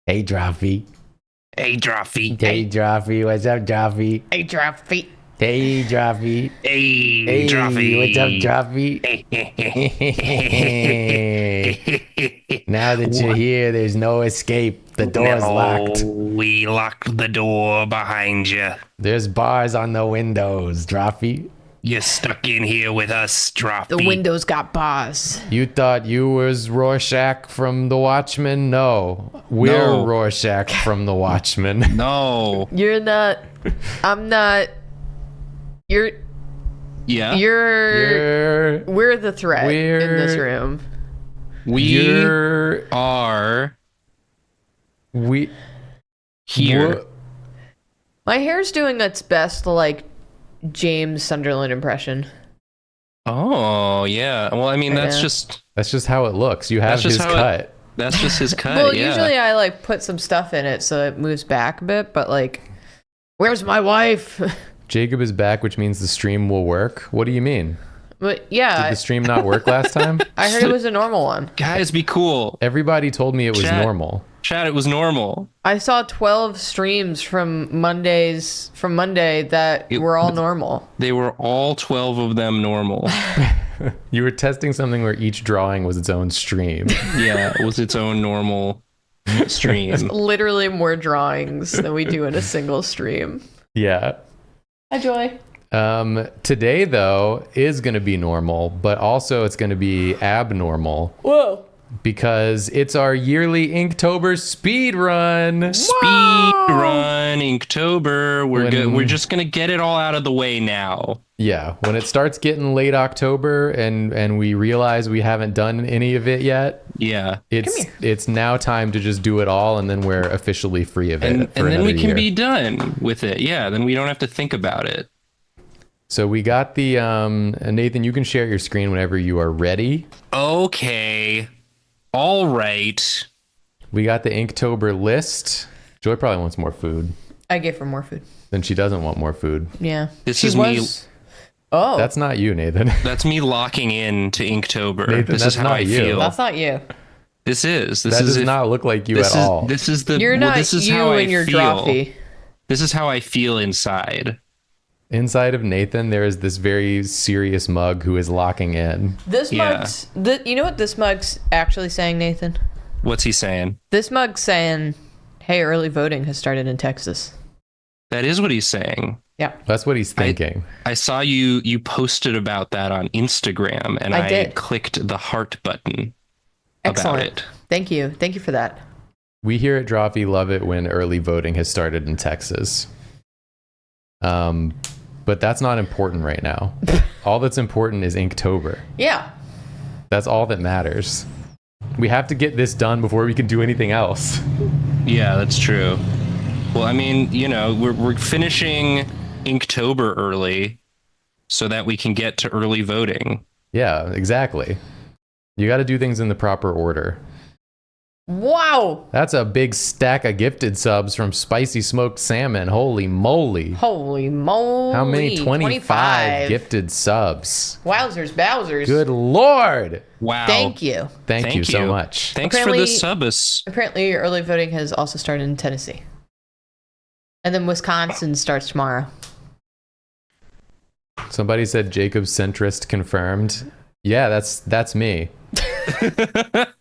Hey, Drawfee. Hey, Drawfee. Hey, Drawfee. What's up, Drawfee? Hey, Drawfee. Hey, Drawfee. Hey, Drawfee. What's up, Drawfee? Now that you're here, there's no escape. The door's locked. We locked the door behind you. There's bars on the windows, Drawfee. You're stuck in here with us, Drawfee. The windows got bars. You thought you was Rorschach from The Watchmen? No, we're No. Rorschach from The Watchmen. No. You're not. I'm not. You're. Yeah. We're the threat in this room. We are here. My hair's doing its best, like James Sunderland impression. Oh, yeah. Well, I mean, that's Yeah. just That's just how it looks. You have his cut. that's just his cut. Well, yeah. usually I like put some stuff in it so it moves back a bit, but like, where's my wife? Jacob is back, which means the stream will work. What do you mean? But Did yeah, the stream not work last time? I heard it was a normal one. Guys, be cool. Everybody told me it was Chat. normal. Chat, it was normal. I saw 12 streams from Monday that were all normal. They were all 12 of them normal. You were testing something where each drawing was its own stream. Yeah, it was its own normal stream. Literally more drawings than we do in a single stream. Yeah. Hi, Joy. Today, though, is going to be normal, but also it's going to be abnormal Whoa. because it's our yearly Inktober speed run. Speed run Inktober. When- We're just gonna get it all out of the way now. Yeah, when it starts getting late October and we realize we haven't done any of it yet, Yeah, it's now time to just do it all, and then we're officially free of it. and for then we another can year. be done with it. Yeah, then we don't have to think about it. So we got the Nathan, you can share your screen whenever you are ready. Okay, all right. We got the Inktober list. Joy probably wants more food. I gave her more food. Then she doesn't want more food. Yeah. This She is me. was- Oh, That's not you, Nathan. That's me locking in to Inktober. Nathan, This that's is how not I you. feel. that's not you. This is. This That is does if- not look like you this at is, all. This is the. You're well, not this is you how I and your feel. Drawfee. This is how I feel inside. Inside of Nathan, there is this very serious mug who is locking in. This Yeah. mug's. You know what this mug's actually saying, Nathan? What's he saying? This mug's saying, "Hey, early voting has started in Texas." That is what he's saying. Yeah. That's what he's thinking. I saw you posted about that on Instagram, and I I did. clicked the heart button Excellent. about it. Thank you. Thank you for that. We here at Drawfee love it when early voting has started in Texas. But that's not important right now. All that's important is Inktober. Yeah. That's all that matters. We have to get this done before we can do anything else. Yeah, that's true. Well, I mean, you know, we're finishing Inktober early so that we can get to early voting. Yeah, exactly. You got to do things in the proper order. Wow. That's a big stack of gifted subs from Spicy Smoked Salmon. Holy moly. Holy moly. How many? 25 gifted subs. Wowzers, Bowsers. Good Lord. Wow. Thank you. Thank you so much. Thanks for Apparently- the subs. Apparently, early voting has also started in Tennessee. And then Wisconsin starts tomorrow. Somebody said Jacob centrist confirmed. Yeah, that's me.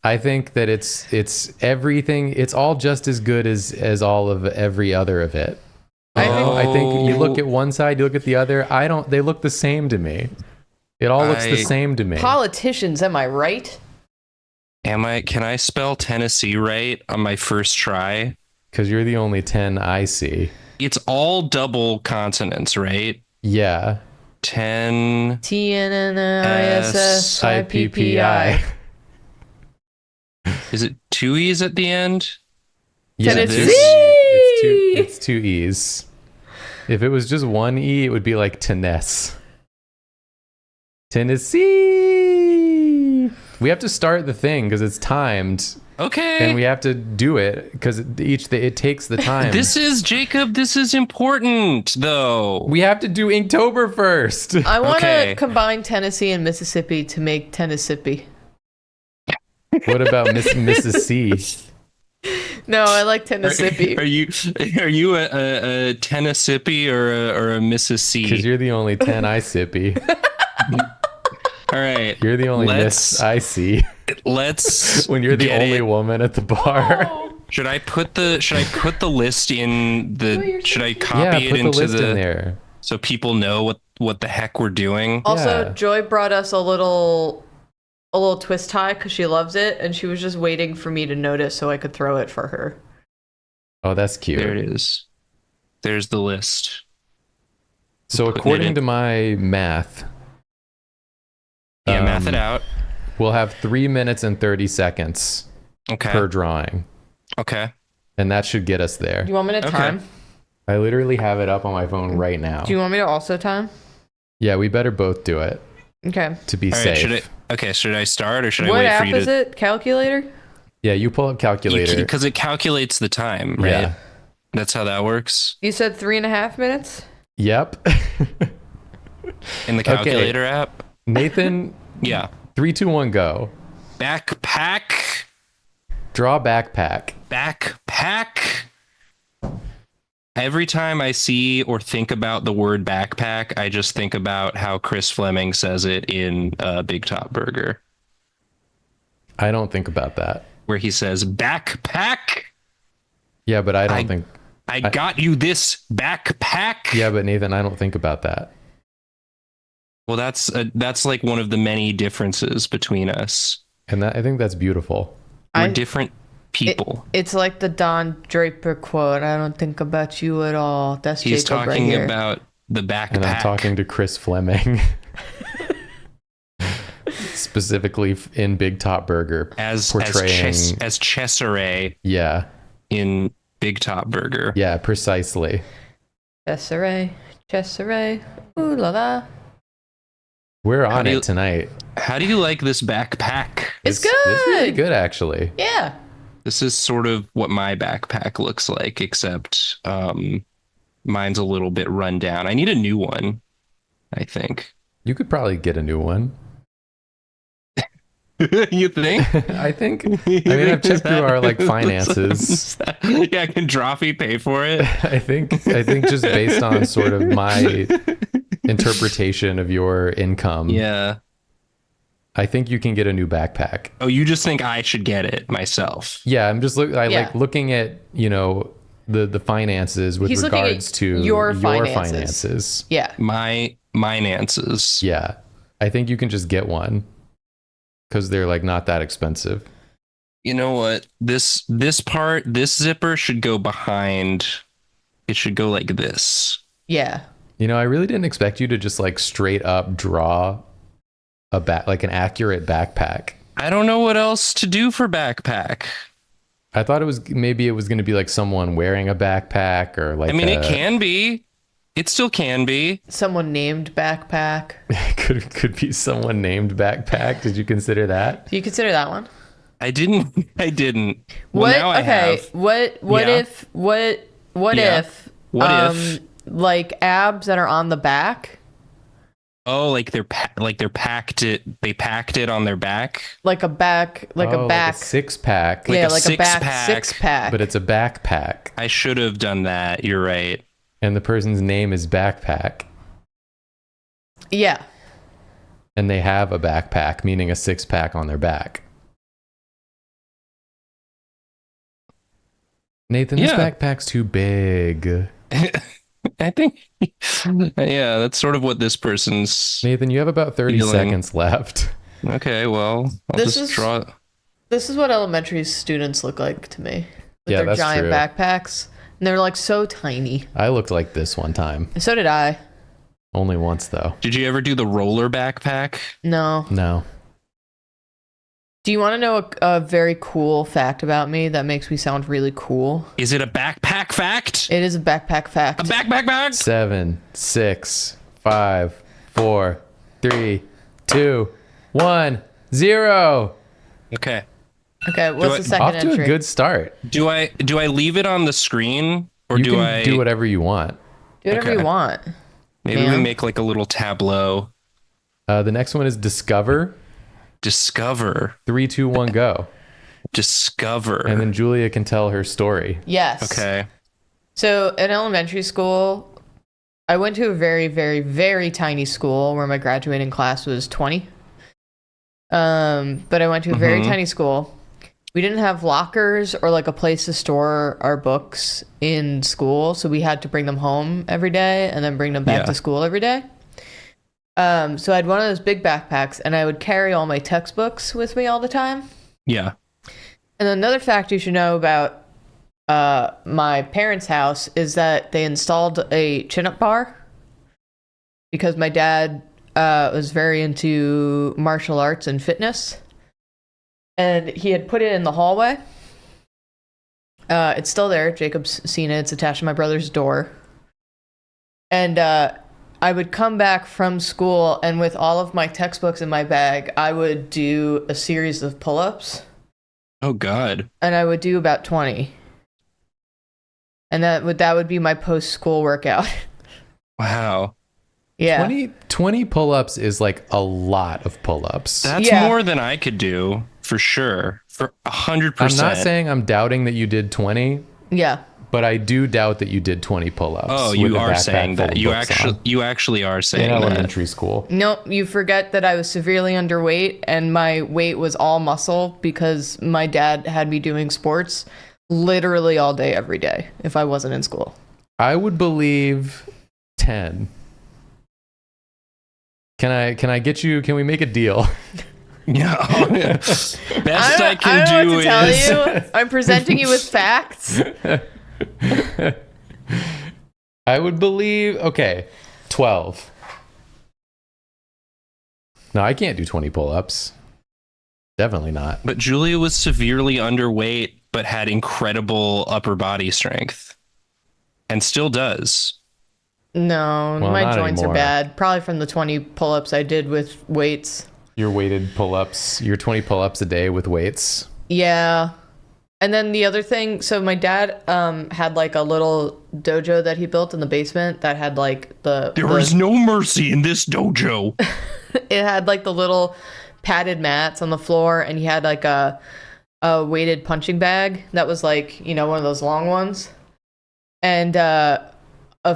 I think that it's everything. It's all just as good as all of every other of it. I think you look at one side, you look at the other. They look the same to me. It all looks the same to me. Politicians, am I right? Can I spell Tennessee right on my first try? Because you're the only 10 I see. It's all double consonants, right? Yeah. 10. TNNISSIPPI. Is it two E's at the end? Yeah, Tennessee! It's two E's. If it was just one E, it would be like Tennessee. Tennessee. We have to start the thing because it's timed, Okay. and we have to do it because it takes the time. This is important, though. We have to do Inktober first. I want to Okay. combine Tennessee and Mississippi to make Tennessee. What about Mississippi? No, I like Tennessee. Are you a Tennessee or a Mississippi? Because you're the only 10 I sippy. All right. You're the only miss I see. Let's When you're the get only it. woman at the bar. Should I put the list in the? Should I Yeah, copy put it the into list in there. so people know what the heck we're doing? Also, Yeah. Joy brought us a little twist tie because she loves it, and she was just waiting for me to notice so I could throw it for her. Oh, that's cute. There it is. There's the list. So Putting it according in. to my math, Yeah, math it out. we'll have 3 minutes and 30 seconds Okay. per drawing. Okay. And that should get us there. Do you want me to Okay. time? I literally have it up on my phone right now. Do you want me to also time? Yeah, we better both do it Okay. to be All right. safe. Should I start or should I What wait app for you is to? it? Calculator? Yeah, you pull up calculator. Because it calculates the time, right? Yeah. That's how that works You said 3.5 minutes? Yep. in the calculator app. Nathan, Yeah. 3, 2, 1, go. Backpack. Draw backpack. Backpack. Every time I see or think about the word backpack, I just think about how Chris Fleming says it in Big Top Burger, I don't think about that. where he says backpack. Yeah, but I don't think. I got you this backpack. Yeah, but Nathan, I don't think about that. Well, that's like one of the many differences between us. And I think that's beautiful. We're different people. It's like the Don Draper quote. I don't think about you at all. That's He's Jacob right talking here. about the backpack. And I'm talking to Chris Fleming. Specifically in Big Top Burger. as portraying. Cesare Yeah. in Big Top Burger. Yeah, precisely. Cesare. Ooh la la. We're on do you- it tonight. How do you like this backpack? It's good. It's really good, actually. Yeah. This is sort of what my backpack looks like, except mine's a little bit run down. I need a new one, I think. You could probably get a new one. You think? I think. I mean, I've checked through our finances. Yeah, can Drawfee pay for it? I think just based on sort of my interpretation of your income, Yeah. I think you can get a new backpack. Oh, you just think I should get it myself? Yeah, I'm just Yeah. like looking at, the finances with He's looking at regards to your finances. Yeah. My finances. Yeah. I think you can just get one cuz they're like not that expensive. You know what? This zipper should go behind. It should go like this. Yeah. I really didn't expect you to just like straight up draw like an accurate backpack. I don't know what else to do for backpack. I thought it was going to be like someone wearing a backpack or like I mean, it can be. It still can be. Someone named backpack. could be someone named backpack. Did you consider that? Do you consider that one? I didn't. Well, What? now I Okay. have. What Yeah. if? What Yeah. if? What if? Like abs that are on the back, Oh, like they packed it on their back. like a back, Like a six. six pack. Yeah, a like a back six-pack. 6-pack. But it's a backpack. I should have done that. You're right. And the person's name is Backpack. Yeah. And they have a backpack, meaning a 6-pack on their back. Nathan, this Yeah. backpack's too big. I think. Yeah, that's sort of what this person's. Nathan, you have about 30 Feeling. seconds left. Okay, well, I'll This just is- draw. This is what elementary students look like to me. With Yeah, their that's giant true. backpacks. And they're like so tiny. I looked like this one time. And so did I. Only once, though. Did you ever do the roller backpack? No. No. Do you want to know a very cool fact about me that makes me sound really cool? Is it a backpack fact? It is a backpack fact. A backpack fact? 7, 6, 5, 4, 3, 2, 1, 0. Okay. Okay, what's I- the second Off to entry? a good start. Do I leave it on the screen or You do can I do whatever you want. Do whatever Okay. you want. maybe we man. make like a little tableau? The next one is Discover. Discover. 3, 2, 1, go. Discover. And then Julia can tell her story. Yes. Okay. So in elementary school, I went to a very, very, very tiny school where my graduating class was 20. But I went to a very tiny school. We didn't have lockers or like a place to store our books in school, so we had to bring them home every day and then bring them back to school every day. So I had one of those big backpacks, and I would carry all my textbooks with me all the time. Yeah. And another fact you should know about my parents' house is that they installed a chin-up bar because my dad was very into martial arts and fitness, and he had put it in the hallway. It's still there. Jacob's seen it. It's attached to my brother's door. And I would come back from school, and with all of my textbooks in my bag, I would do a series of pull-ups. Oh, God. And I would do about 20. And that would be my post-school workout. Wow. Yeah. 20 pull-ups is like a lot of pull-ups. That's more than I could do, for sure. For 100%. I'm not saying I'm doubting that you did 20. Yeah. But I do doubt that you did 20 pull-ups. Oh, you are saying that. You actually are saying that. In elementary school. No, you forget that I was severely underweight, and my weight was all muscle because my dad had me doing sports literally all day, every day, if I wasn't in school. I would believe 10. Can I get you? Can we make a deal? Yeah. Best I can I don't do know what to is tell you. I'm presenting you with facts. I would believe, okay, 12. No, I can't do 20 pull-ups. Definitely not. But Julia was severely underweight, but had incredible upper body strength, and still does. No, Well, my not joints anymore. are bad. Probably from the 20 pull-ups I did with weights. Your weighted pull-ups, your 20 pull-ups a day with weights. Yeah. And then the other thing, so my dad had like a little dojo that he built in the basement that had like There is no mercy in this dojo. it had like the little padded mats on the floor, and he had like a weighted punching bag that was like, you know, one of those long ones. And a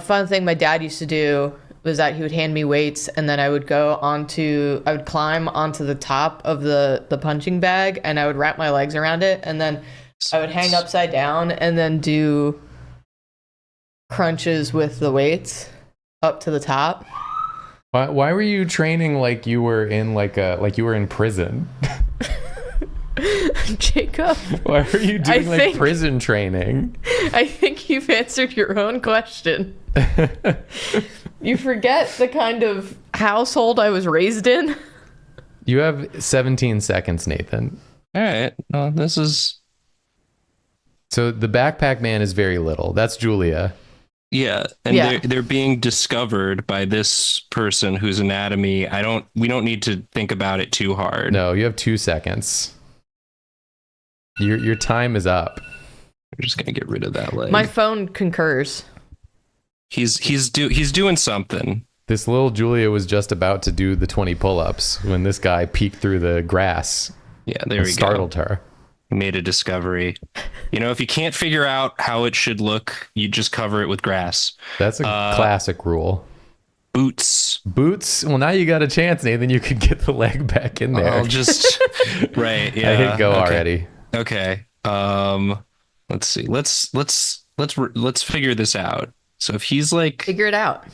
fun thing my dad used to do was that he would hand me weights, and then I would climb onto the top of the punching bag, and I would wrap my legs around it, and then I would hang upside down and then do crunches with the weights up to the top. Why were you training like you were in like you were in prison? Jacob, Why were you doing prison training? I think you've answered your own question. You forget the kind of household I was raised in. You have 17 seconds, Nathan. All right. No, this is... So the backpack man is very little. That's Julia. Yeah, and they're being discovered by this person whose anatomy we don't need to think about it too hard. No, you have 2 seconds. Your time is up. We're just gonna get rid of that leg. My phone concurs. He's doing something. This little Julia was just about to do the 20 pull-ups when this guy peeked through the grass. Yeah, there and we startled go. her. He made a discovery. You know, if you can't figure out how it should look, you just cover it with grass. That's a classic rule. Boots. Well, now you got a chance, Nathan. You could get the leg back in there. I'll just right. Yeah. I hit go already. Okay. Let's see. Let's figure this out. So if he's like, Figure it out.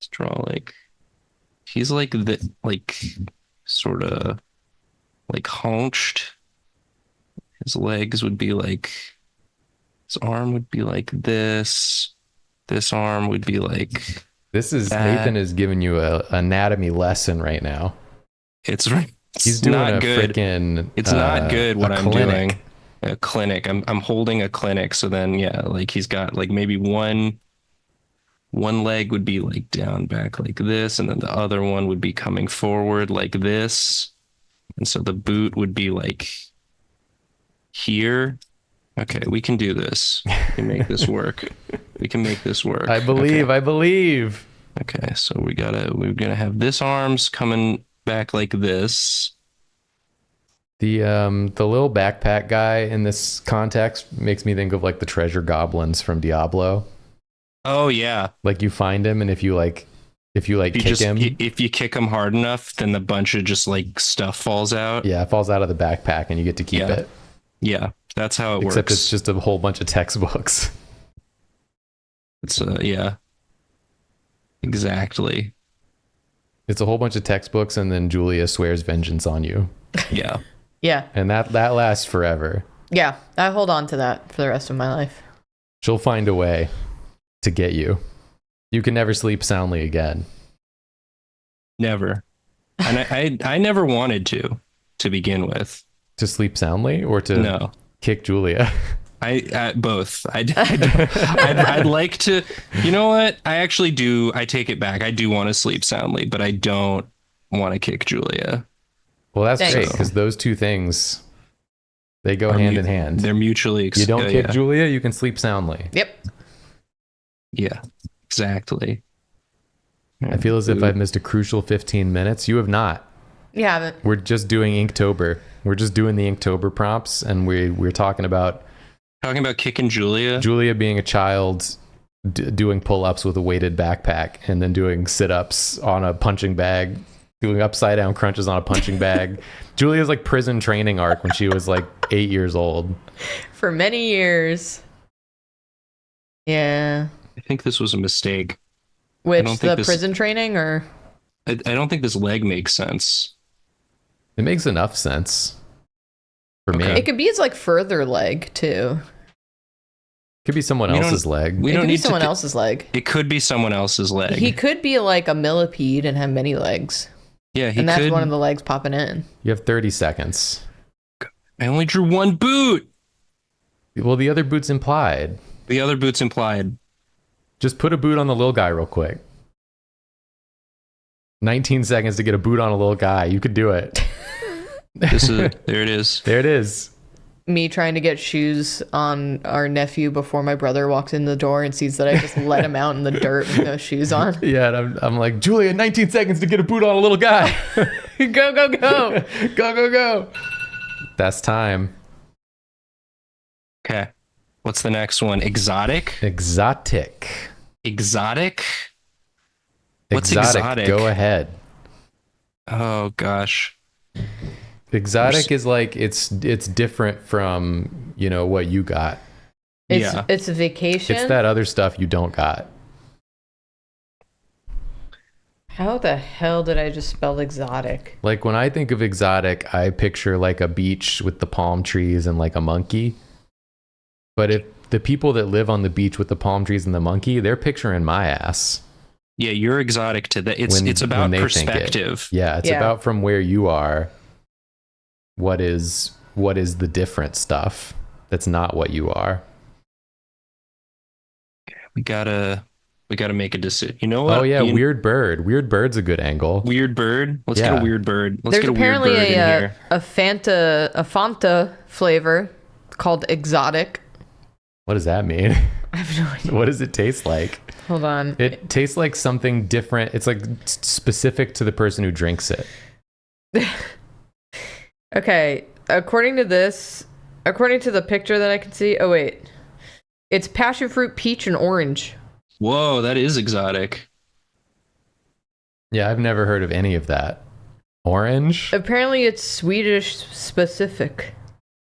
let's draw like, he's like the sort of like hunched. His legs would be like, his arm would be like this. This arm would be like This is that. Nathan is giving you a anatomy lesson right now. It's right. He's doing not a good. freaking. It's not good what I'm clinic. doing. A clinic. I'm holding a clinic. So then, yeah, like he's got like maybe one leg would be like down back like this, and then the other one would be coming forward like this, and so the boot would be like here. Okay, we can do this. We can make this work. We can make this work. I believe. Okay. I believe. Okay, so we're gonna have this arms coming back like this. The little backpack guy in this context makes me think of like the treasure goblins from Diablo. Oh yeah. Like you find him, and if you kick him, if you kick him hard enough, then the bunch of just like stuff falls out. yeah, it falls out of the backpack, and you get to keep it. Yeah, that's how it Except works. it's just a whole bunch of textbooks. It's yeah. Exactly. It's a whole bunch of textbooks, and then Julia swears vengeance on you. Yeah. Yeah. And that lasts forever. Yeah. I hold on to that for the rest of my life. She'll find a way to get you. You can never sleep soundly again. Never. And I never wanted to begin with. To sleep soundly or to kick Julia? I both. I'd like to. You know what? I actually do. I take it back. I do want to sleep soundly, but I don't want to kick Julia. Well, that's Thanks. great because those two things, they go hand in hand. They're mutually. You don't kick Julia, you can sleep soundly. Yep. Yeah. Exactly. I feel as if I've missed a crucial 15 minutes. You have not. You haven't. We're just doing Inktober. We're just doing the Inktober prompts, and we're talking about kicking Julia. Julia being a child, doing pull-ups with a weighted backpack, and then doing sit-ups on a punching bag, doing upside-down crunches on a punching bag. Julia's like prison training arc when she was like 8 years old. For many years. Yeah. I think this was a mistake. Which, the prison training, or? I don't think this leg makes sense. It makes enough sense for me. It could be his like further leg too. Could be someone else's leg. It could be someone else's leg. It could be someone else's leg. He could be like a millipede and have many legs. Yeah, and that's one of the legs popping in. You have 30 seconds. I only drew one boot. Well, the other boot's implied. The other boot's implied. Just put a boot on the little guy real quick. 19 seconds to get a boot on a little guy. You could do it. There it is. There it is. Me trying to get shoes on our nephew before my brother walks in the door and sees that I just let him out in the dirt with no shoes on. Yeah, and I'm like, Julia, 19 seconds to get a boot on a little guy. Go, go, go. Go, go, go. That's time. Okay. What's the next one? Exotic? Exotic. Exotic? What's exotic? Go ahead. Oh, gosh. Exotic is like, it's different from, what you got. It's a vacation. It's that other stuff you don't got. How the hell did I just spell exotic? Like when I think of exotic, I picture like a beach with the palm trees and like a monkey. But if the people that live on the beach with the palm trees and the monkey, they're picturing my ass. Yeah, you're exotic to that. It's about perspective. Yeah, it's about from where you are. What is the different stuff that's not what you are? We gotta make a decision. You know what? Oh yeah, weird bird. Weird bird's a good angle. Weird bird. Let's get a weird bird. There's apparently a Fanta flavor called exotic. What does that mean? I have no idea. What does it taste like? Hold on. It tastes like something different. It's like specific to the person who drinks it. Okay, according to the picture that I can see, oh wait. It's passion fruit, peach, and orange. Whoa, that is exotic. Yeah, I've never heard of any of that. Orange? Apparently it's Swedish specific.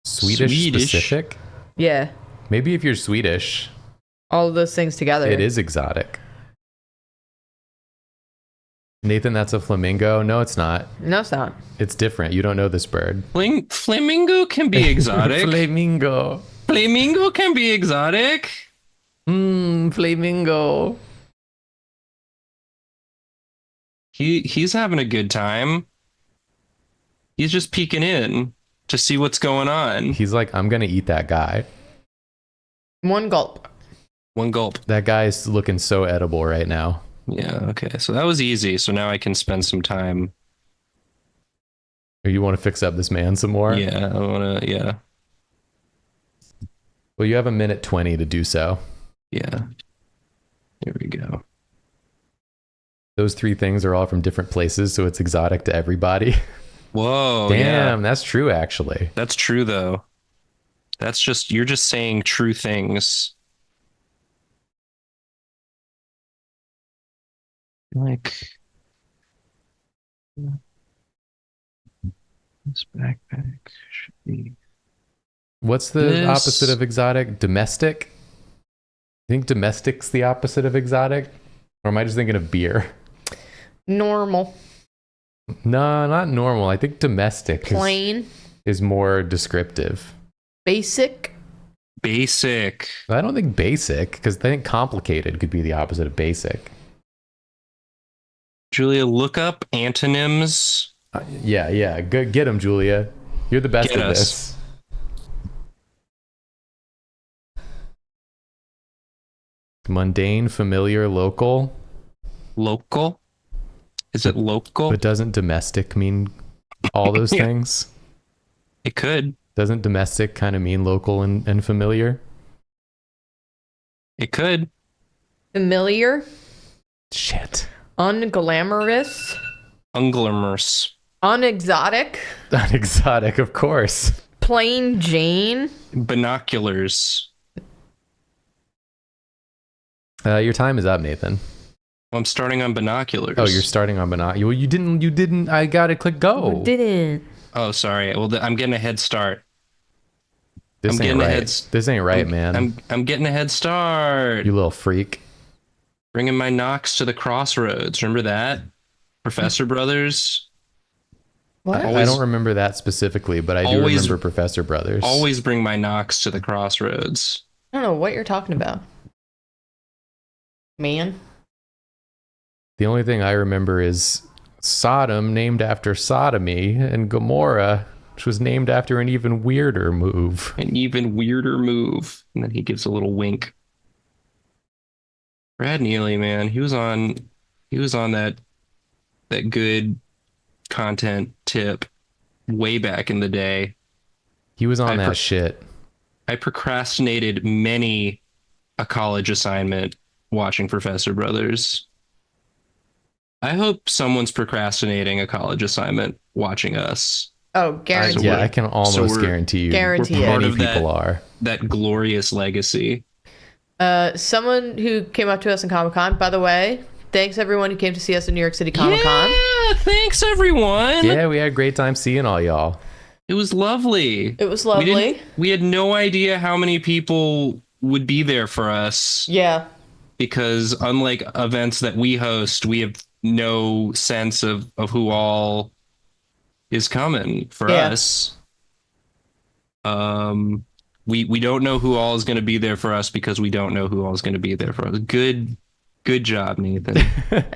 Swedish specific? Yeah. Maybe if you're Swedish. All of those things together. It is exotic. Nathan, that's a flamingo. No, it's not. No, it's not. It's different. You don't know this bird. Flamingo can be exotic. Flamingo. Flamingo can be exotic. Flamingo. He's having a good time. He's just peeking in to see what's going on. He's like, I'm gonna eat that guy. One gulp. One gulp. That guy's looking so edible right now. Yeah, okay. So that was easy. So now I can spend some time. Or you want to fix up this man some more? Yeah, I want to, yeah. Well, you have 1:20 to do so. Yeah. There we go. Those three things are all from different places, so it's exotic to everybody. Whoa, Damn, yeah. that's true actually. That's true though. You're just saying true things. Like this backpack should be What's the opposite of exotic? Domestic? I think domestic's the opposite of exotic. Or am I just thinking of beer? Normal. No, not normal. I think domestic Plain. is more descriptive. Basic. basic. I don't think basic, because I think complicated could be the opposite of basic. Julia, look up antonyms. Yeah. Get them, Julia. You're the best Get at us. this. Mundane, familiar, local. Local? Is it local? But doesn't domestic mean all those Yeah. things? It could. Doesn't domestic kind of mean local and familiar? It could. Familiar. Shit. Unglamorous. Unglamorous. Unexotic. Exotic, of course. Plain Jane. Binoculars. Your time is up, Nathan. Well, I'm starting on binoculars. Oh, you're starting on binoculars. Well, you didn't. I gotta click go. Didn't. Oh, sorry. Well, I'm getting a head start. This I'm ain't getting a right. head. This ain't right, man. I'm getting a head start. You little freak. Bringing my knocks to the crossroads. Remember that? Professor Brothers. What? I don't remember that specifically, but I do Always- remember Professor Brothers. Always bring my knocks to the crossroads. I don't know what you're talking about. Man. The only thing I remember is Sodom, named after sodomy, and Gomorrah, which was named after an even weirder move. An even weirder move. And then he gives a little wink. Brad Neely, man, he was on that good content tip way back in the day. He was on that shit. I procrastinated many a college assignment watching Professor Brothers. I hope someone's procrastinating a college assignment watching us. Oh, guaranteed. Yeah, I can almost we're- guarantee you. Guarantee it. Part Many of that- people are. That glorious legacy. Someone who came up to us in Comic-Con, by the way, thanks everyone who came to see us in New York City Comic-Con. Yeah, thanks everyone. Yeah, we had a great time seeing all y'all. It was lovely. It was lovely. We had no idea how many people would be there for us Yeah. because unlike events that we host, we have no sense of who all is coming for Yeah. us. We don't know who all is going to be there for us because we don't know who all is going to be there for us. Good job, Nathan.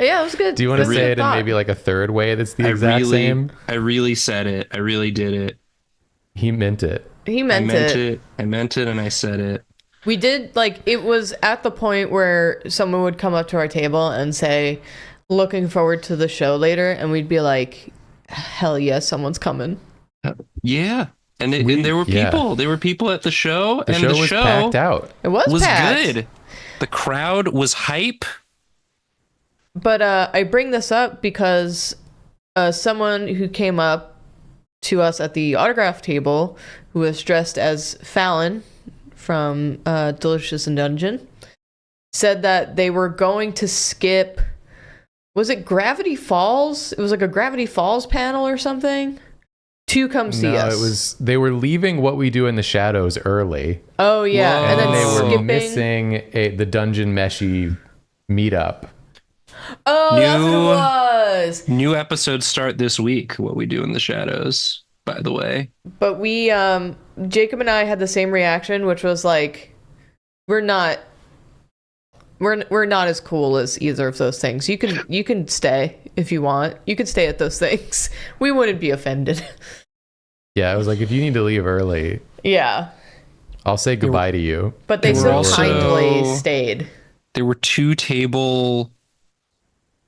Yeah, it was good. Do you want to Good say it in thought. maybe like a third way that's the exact same? I really said it. I really did it. He meant it. He I meant it. I meant it and I said it. We did, like, it was at the point where someone would come up to our table and say, looking forward to the show later, and we'd be like, hell yes, someone's coming. Yeah. And there were people. There were people at the show. The and show the was show packed out. It was packed. good. The crowd was hype. But I bring this up because someone who came up to us at the autograph table, who was dressed as Fallon from Delicious in Dungeon, said that they were going to skip, was it Gravity Falls? It was like a Gravity Falls panel or something to come see us. They were leaving What We Do in the Shadows early. Oh yeah, Whoa. and then And they were skipping. missing the Dungeon Meshy meetup. Oh, that's what it was. New episodes start this week. What We Do in the Shadows, by the way. But we, Jacob and I had the same reaction, which was like, we're not as cool as either of those things. You can stay if you want. You can stay at those things. We wouldn't be offended. Yeah, I was like, if you need to leave early, Yeah, I'll say goodbye to you. but they They were so also- kindly stayed. There were two table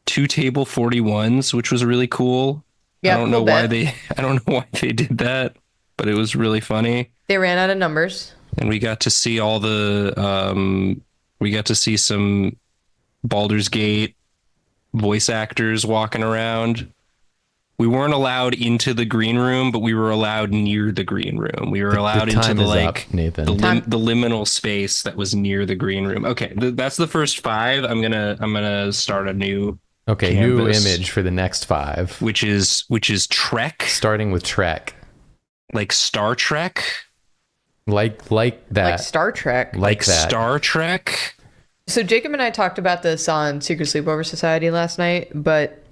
41s, which was really cool. Yeah, I don't know cool why bit. they did that, but it was really funny. They ran out of numbers. And we got to see all the we got to see some Baldur's Gate voice actors walking around. we weren't allowed into the green room, but we were allowed near the green room. We were allowed into time the is like up, Nathan. the liminal space that was near the green room. Okay, that's the first 5. I'm gonna start a new new canvas, image for the next 5, which is Trek, starting with Trek, like Star Trek, like that, Like Star Trek. like that. Star Trek. So Jacob and I talked about this on Secret Sleepover Society last night, but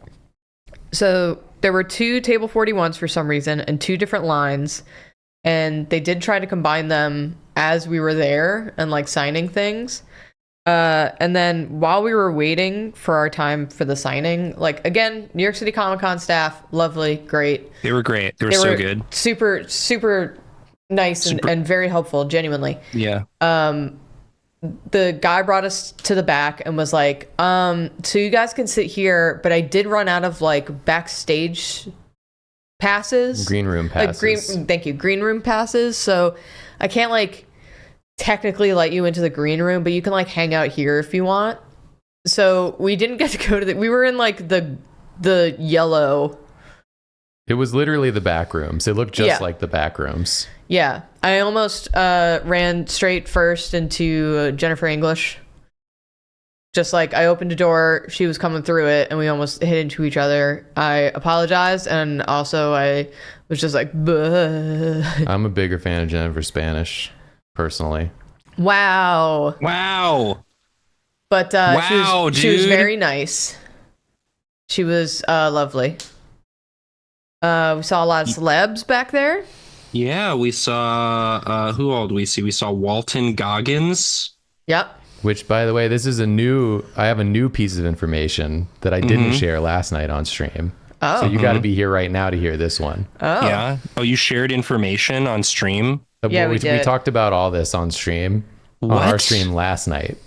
so there were 2 table 41s for some reason and 2 different lines, and they did try to combine them as we were there and like signing things. And then while we were waiting for our time for the signing, like again, New York City Comic Con staff, lovely, great. They were great. They were so good. Super, super nice and very helpful, genuinely. Yeah. The guy brought us to the back and was like, so you guys can sit here, but I did run out of like backstage passes. Green room passes. Thank you. Green room passes. So I can't like technically let you into the green room, but you can like hang out here if you want. So we didn't get to go to we were in like the yellow. It was literally the back rooms. It looked just like the back rooms. Yeah. I almost ran straight first into Jennifer English. Just like I opened a door, she was coming through it, and we almost hit into each other. I apologized, and also I was just like, "Buh." I'm a bigger fan of Jennifer Spanish, personally. Wow. But she was very nice. She was lovely. We saw a lot of celebs back there. Yeah, we saw who all did we see? We saw Walton Goggins. Yep. Which, by the way, I have a new piece of information that I didn't share last night on stream. Oh. So you got to be here right now to hear this one. Oh. Yeah. Oh, you shared information on stream? Yeah, we did. We talked about all this on stream. On our stream last night.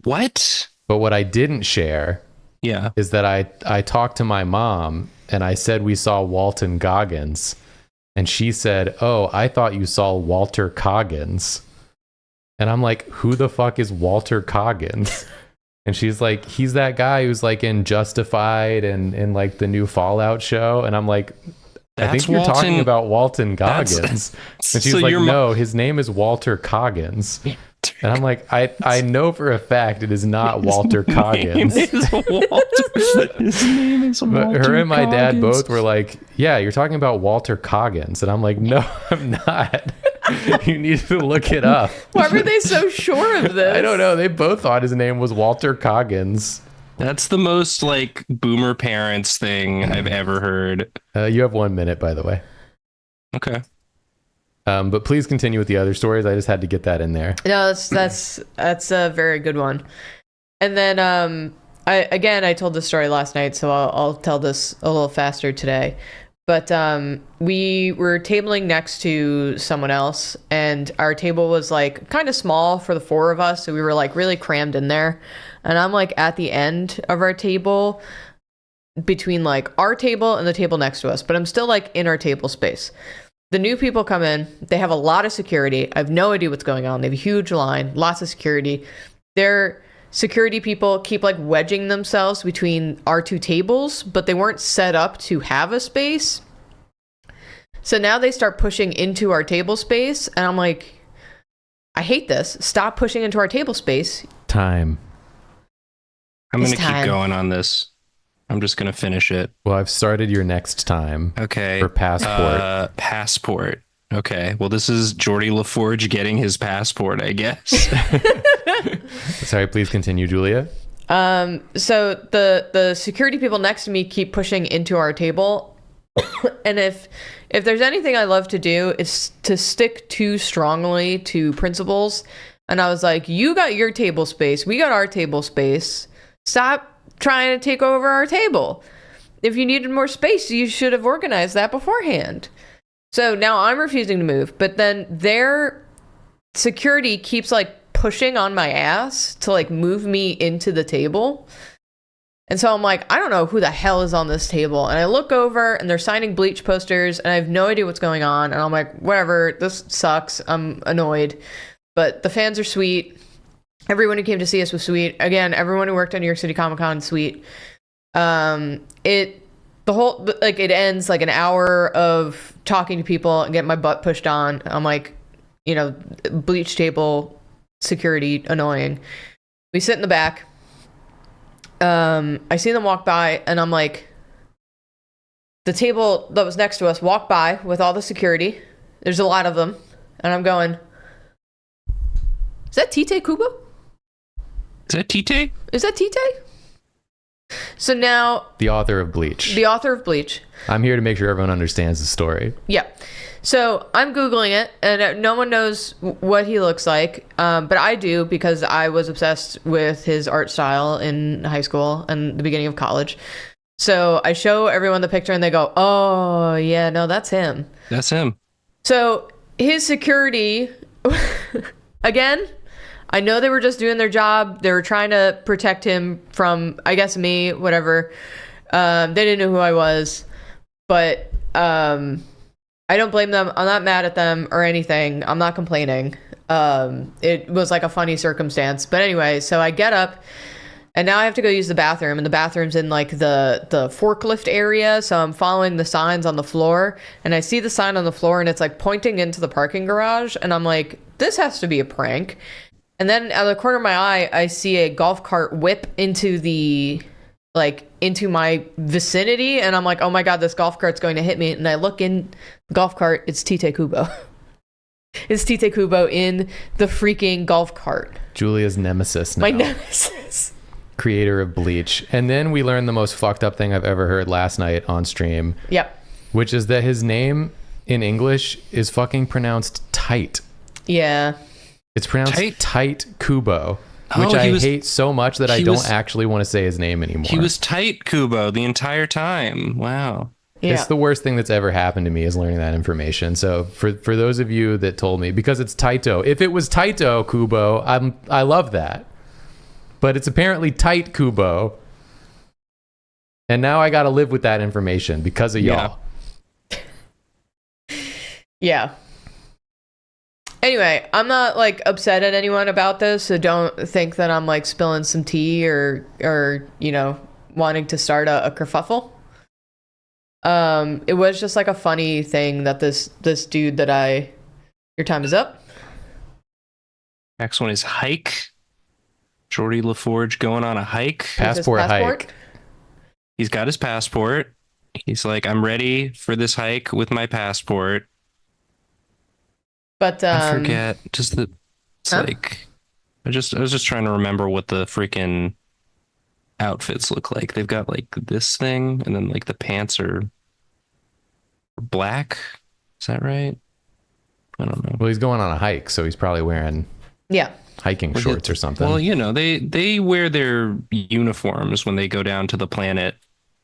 What? But what I didn't share is that I talked to my mom and I said we saw Walton Goggins. And she said, "Oh, I thought you saw Walter Coggins." And I'm like, "Who the fuck is Walter Coggins?" And she's like, "He's that guy who's like in Justified and in like the new Fallout show." And I'm like, "I think you're talking about Walton Goggins." And she's like, "No, his name is Walter Coggins." And I'm like, I know for a fact it is not Walter Coggins. His name is Walter. But her and my dad both were like, "Yeah, you're talking about Walter Coggins." And I'm like, "No, I'm not." You need to look it up. Why were they so sure of this? I don't know. They both thought his name was Walter Coggins. That's the most like boomer parents thing I've ever heard. You have 1 minute, by the way. Okay. But please continue with the other stories. I just had to get that in there. No, that's a very good one. And then I told this story last night, so I'll tell this a little faster today. But we were tabling next to someone else, and our table was like kind of small for the 4 of us, so we were like really crammed in there. And I'm like at the end of our table, between like our table and the table next to us, but I'm still like in our table space. The new people come in, they have a lot of security. I have no idea what's going on. They have a huge line, lots of security. Their security people keep like wedging themselves between our 2 tables, but they weren't set up to have a space. So now they start pushing into our table space, and I'm like, I hate this. Stop pushing into our table space. Time. I'm going to keep going on this. I'm just going to finish it. Well, I've started your next time. Okay. For passport. Passport. Okay. Well, this is Geordie LaForge getting his passport, I guess. Sorry, please continue, Julia. So the security people next to me keep pushing into our table. And if there's anything I love to do, it's to stick too strongly to principles. And I was like, you got your table space. We got our table space. Stop trying to take over our table. If you needed more space, you should have organized that beforehand. So now I'm refusing to move, but then their security keeps like pushing on my ass to like move me into the table. And so I'm like, I don't know who the hell is on this table. And I look over and they're signing bleach posters and I have no idea what's going on. And I'm like, whatever, this sucks. I'm annoyed. But the fans are sweet. Everyone who came to see us was sweet. Again, everyone who worked at New York City Comic Con, sweet. the whole, like, it ends like an hour of talking to people and getting my butt pushed on. I'm like, you know, bleach table, security, annoying. We sit in the back. I see them walk by, and I'm like, the table that was next to us walked by with all the security. There's a lot of them. And I'm going, is that Tite Kubo? Is that Tite? Is that Tite? So now... The author of Bleach. The author of Bleach. I'm here to make sure everyone understands the story. Yeah. So I'm Googling it, and no one knows what he looks like. But I do, because I was obsessed with his art style in high school and the beginning of college. So I show everyone the picture, and they go, oh, yeah, no, that's him. That's him. So his security, again... I know they were just doing their job. They were trying to protect him from, I guess, me, whatever. They didn't know who I was. But I don't blame them. I'm not mad at them or anything. I'm not complaining. It was like a funny circumstance. But anyway, so I get up, and now I have to go use the bathroom. And the bathroom's in like the forklift area. So I'm following the signs on the floor. And I see the sign on the floor, and it's like pointing into the parking garage. And I'm like, this has to be a prank. And then out of the corner of my eye, I see a golf cart whip into my vicinity. And I'm like, oh my God, this golf cart's going to hit me. And I look in the golf cart, it's Tite Kubo. It's Tite Kubo in the freaking golf cart. Julia's nemesis now. My nemesis. Creator of Bleach. And then we learned the most fucked up thing I've ever heard last night on stream. Yep. Which is that his name in English is fucking pronounced tight. Yeah. It's pronounced Tight Kubo, which I hate so much that I don't actually want to say his name anymore. He was Tight Kubo the entire time. Wow. Yeah. It's the worst thing that's ever happened to me is learning that information. So for those of you that told me, because it's Taito. If it was Taito Kubo, I love that. But it's apparently Tight Kubo. And now I got to live with that information because of y'all. Yeah. Anyway, I'm not like upset at anyone about this, so don't think that I'm like spilling some tea or you know, wanting to start a kerfuffle. It was just like a funny thing that this dude that your time is up. Next one is hike. Jordy LaForge going on a hike. Passport hike. He's got his passport. He's like, I'm ready for this hike with my passport. But I forget it's like I was just trying to remember what the freaking outfits look like. They've got like this thing, and then like the pants are black. Is that right? I don't know. Well, he's going on a hike, so he's probably wearing hiking shorts or something. Well, you know, they wear their uniforms when they go down to the planet,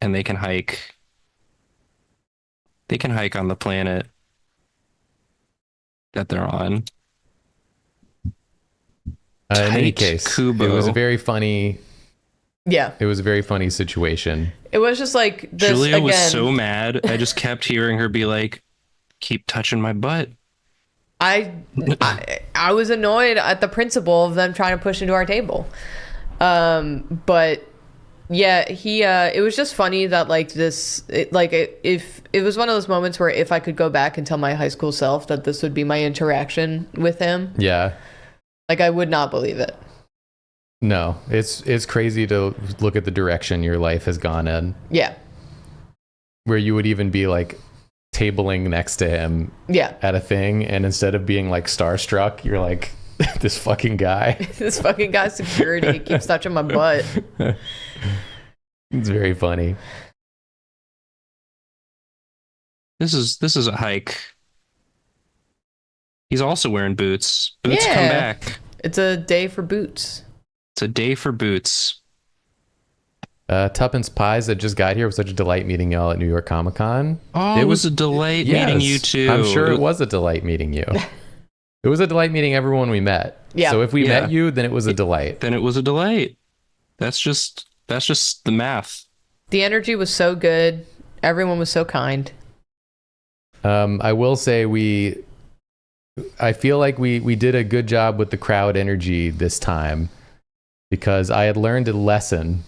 and they can hike. They can hike on the planet that they're on. In any case, Kubo. It was a very funny. Yeah. It was a very funny situation. It was just like this. Julia again, was so mad. I just kept hearing her be like, "Keep touching my butt." I was annoyed at the principle of them trying to push into our table. But yeah, it was just funny that like if it was one of those moments where if I could go back and tell my high school self that this would be my interaction with him. Yeah. Like I would not believe it. No, it's crazy to look at the direction your life has gone in. Yeah. Where you would even be like tabling next to him at a thing, and instead of being like starstruck, you're like, this fucking guy. This fucking guy's security keeps touching my butt. It's very funny. This is a hike. He's also wearing boots. Boots come back. It's a day for boots. It's a day for boots. Tuppence Pies that just got here. It was such a delight meeting y'all at New York Comic Con. Oh, it was a delight meeting you too. I'm sure it was a delight meeting you. It was a delight meeting everyone we met. Yeah. So if we met you, then it was a delight. Then it was a delight. That's just the math. The energy was so good. Everyone was so kind. I will say I feel like we did a good job with the crowd energy this time, because I had learned a lesson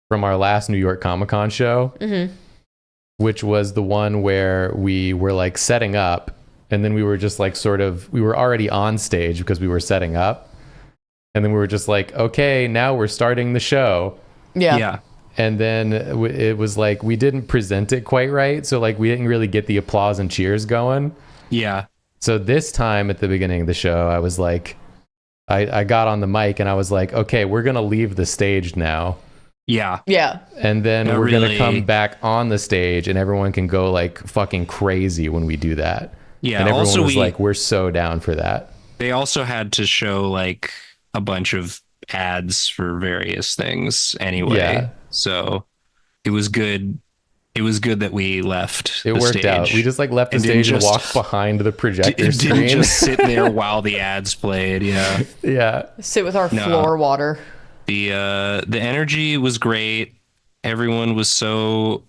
from our last New York Comic Con show. Mm-hmm. which was the one where we were like setting up, and then we were just like we were already on stage because we were setting up, and then we were just like, okay, now we're starting the show. Yeah. And then it was like we didn't present it quite right, so like we didn't really get the applause and cheers going. Yeah. So this time at the beginning of the show, I was like, I got on the mic and I was like, okay, we're gonna leave the stage now. Yeah. Yeah. And then No, we're really. gonna come back on the stage, and everyone can go like fucking crazy when we do that. Yeah. And everyone Also, was like, we're so down for that. they also had to show like a bunch of ads for various things anyway. Yeah. So it was good. It was good that we left. It the worked stage. out. We just like left the And didn't stage and just- walked behind the projector Didn't screen. just sit there while the ads played. Yeah. Yeah. Sit with our No. floor water. The energy was great. Everyone was so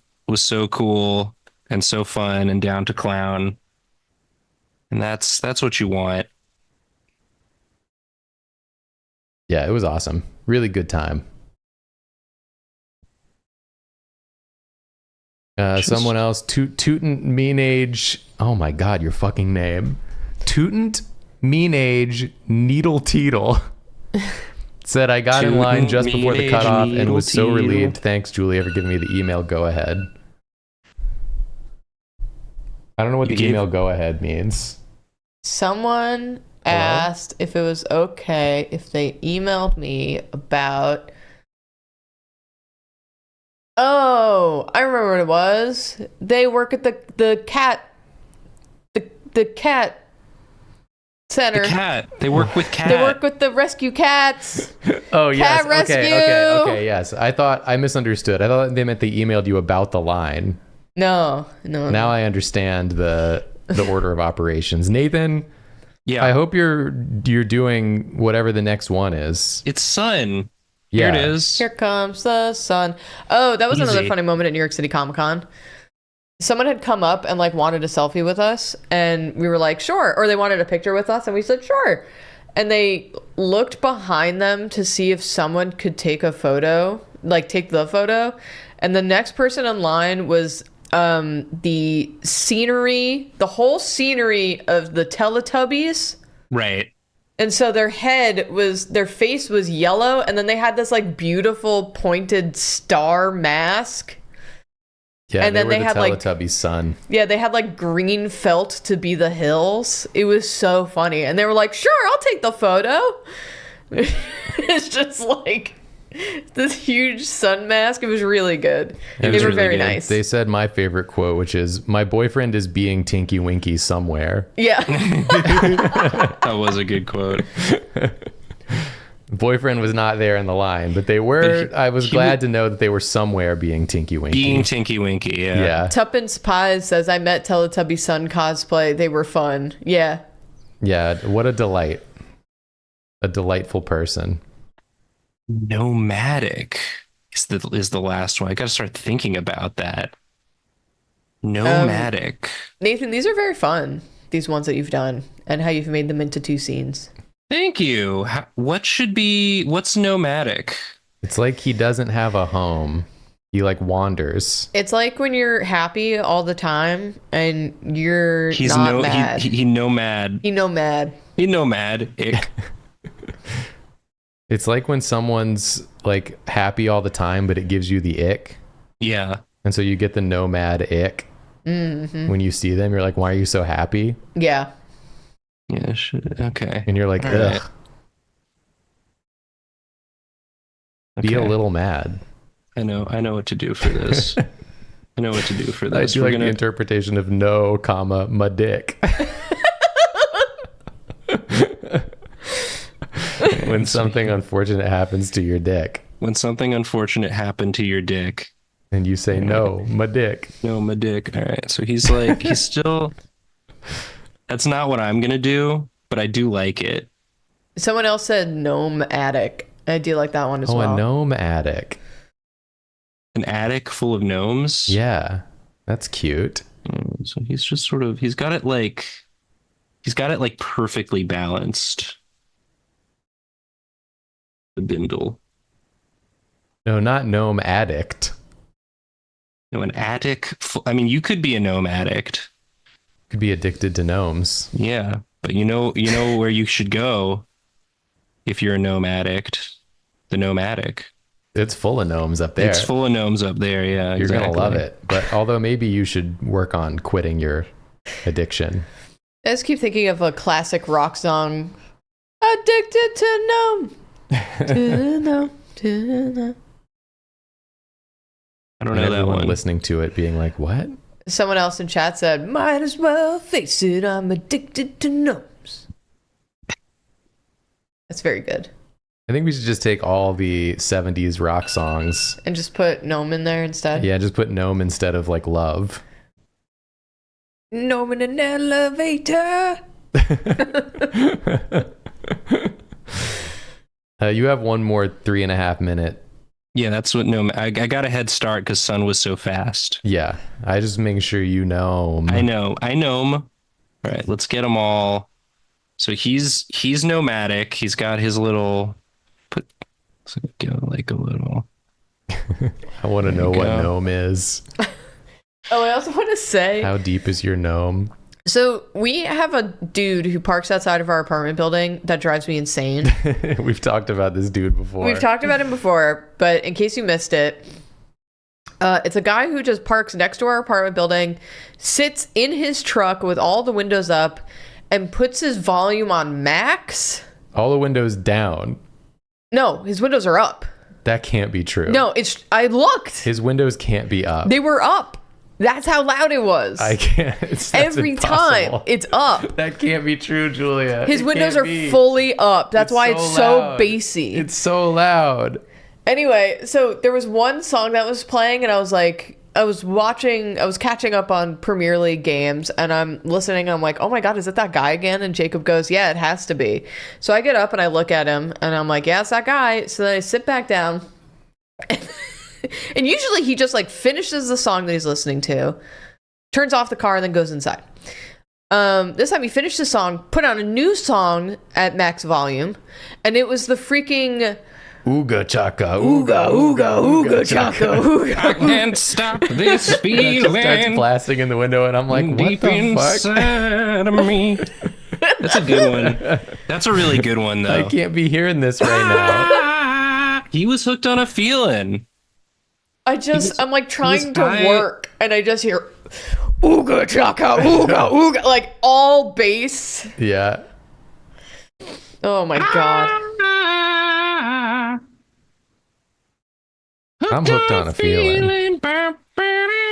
cool and so fun and down to clown. And that's what you want. Yeah, it was awesome. Really good time. Someone else, Tootant Mean Age. Oh my God, your fucking name. Tootant Mean Age Needle Teetle said, I got in line Tootant just before the Mean cutoff Age and was so Needle Teetle. relieved. Thanks, Julie, for giving me the email go ahead. I don't know what You the gave- email go ahead means. Someone asked if it was okay if they emailed me about. Oh, I remember what it was. They work at the cat center. The cat. They work with cat. They work with the rescue cats. Oh, yes. Cat rescue. Okay, yes. I misunderstood. I thought they meant they emailed you about the line. No. Now I understand the order of operations. Nathan, Yeah. I hope you're doing whatever the next one is. It's sun. Yeah. Here it is. Here comes the sun. Oh, that was another Easy. funny moment at New York City Comic Con. Someone had come up and like wanted a selfie with us, and we were like, sure. Or they wanted a picture with us, and we said, sure. And they looked behind them to see if someone could take a photo, like take the photo. And the next person in line was the scenery, the whole scenery of the Teletubbies. Right. And so their face was yellow, and then they had this like beautiful pointed star mask. Yeah, And then were they the had, like- Teletubbies' son. Yeah, they had like green felt to be the hills. It was so funny. And they were like, sure, I'll take the photo. It's just like this huge sun mask. It was really good. It They was were really very good. nice. They said my favorite quote, which is, my boyfriend is being Tinky Winky somewhere. Yeah. That was a good quote. Boyfriend was not there in the line, but they were. But I was he glad to know that they were somewhere being Tinky Winky. Being Tinky Winky. Yeah. yeah. Tuppence Pies says, I met Teletubby Sun cosplay. They were fun. Yeah. Yeah. What a delight. A delightful person. Nomadic is the last one. I got to start thinking about that. Nomadic. Nathan, these are very fun. These ones that you've done and how you've made them into 2 scenes. Thank you. What's nomadic? It's like he doesn't have a home. He like wanders. It's like when you're happy all the time and you're He's not mad. he nomad. He nomad. He nomad. Ick. It's like when someone's like happy all the time, but it gives you the ick. Yeah. And so you get the nomad ick. Mm-hmm. When you see them, you're like, why are you so happy? Yeah. Yeah. Okay. And you're like, All ugh, right. be a Okay. little mad. I know what to do for this. I know what to do for I this. do We're like the interpretation of no, comma, my dick. When something unfortunate happens to your dick when something unfortunate happened to your dick. and you say, no, my dick. No, my dick. All right. So he's like, he's still. That's not what I'm gonna do, but I do like it. Someone else said gnome attic. I do like that one as Oh, well. a gnome attic. An attic full of gnomes. Yeah, that's cute. So he's just sort of. He's got it like perfectly balanced. The bindle. No, not gnome addict. An attic. I mean, you could be a gnome addict. Could be addicted to gnomes. Yeah, but you know where you should go if you're a gnome addict. The Nomadic. It's full of gnomes up there. It's full of gnomes up there. Yeah, You're gonna love it. But although maybe you should work on quitting your addiction. I just keep thinking of a classic rock song. Addicted to gnome. To gnome. To gnome. I don't know that one. Listening to it, being like, "What?" Someone else in chat said, "Might as well face it. I'm addicted to gnomes." That's very good. I think we should just take all the 70s rock songs and just put gnome in there instead. Yeah, just put gnome instead of like love. Gnome in an elevator. You have one more 3.5 minute. Yeah, that's what gnome. I got a head start because Sun was so fast. Yeah, I just make sure you know. I know. All right, let's get them all. So he's nomadic. He's got his little. Go like a little. I want to know what gnome is. Oh, I also want to say, how deep is your gnome? So we have a dude who parks outside of our apartment building that drives me insane. We've talked about this dude before. We've talked about him before, but in case you missed it, it's a guy who just parks next to our apartment building, sits in his truck with all the windows up, and puts his volume on max. All the windows down. No, his windows are up. That can't be true. No, I looked. His windows can't be up. They were up. That's how loud it was. I can't. Every time it's up. That can't be true, Julia. His windows are fully up. That's why it's so bassy. It's so loud. Anyway, so there was one song that was playing, and I was catching up on Premier League games, and I'm listening, and I'm like, oh my God, is it that guy again? And Jacob goes, yeah, it has to be. So I get up and I look at him, and I'm like, yeah, it's that guy. So then I sit back down, and usually he just like finishes the song that he's listening to, turns off the car, and then goes inside. This time he finished the song, put on a new song at max volume, and it was the freaking... Ooga chaka, ooga, ooga, ooga chaka, ooga. I can't stop this feeling. It starts blasting in the window, and I'm like, what deep the inside of me. That's a good one. That's a really good one, though. I can't be hearing this right now. He was hooked on a feeling. I'm like trying to work, and I just hear ooga chaka, ooga, ooga, like all bass. Yeah. Oh my God. I'm hooked on a feeling.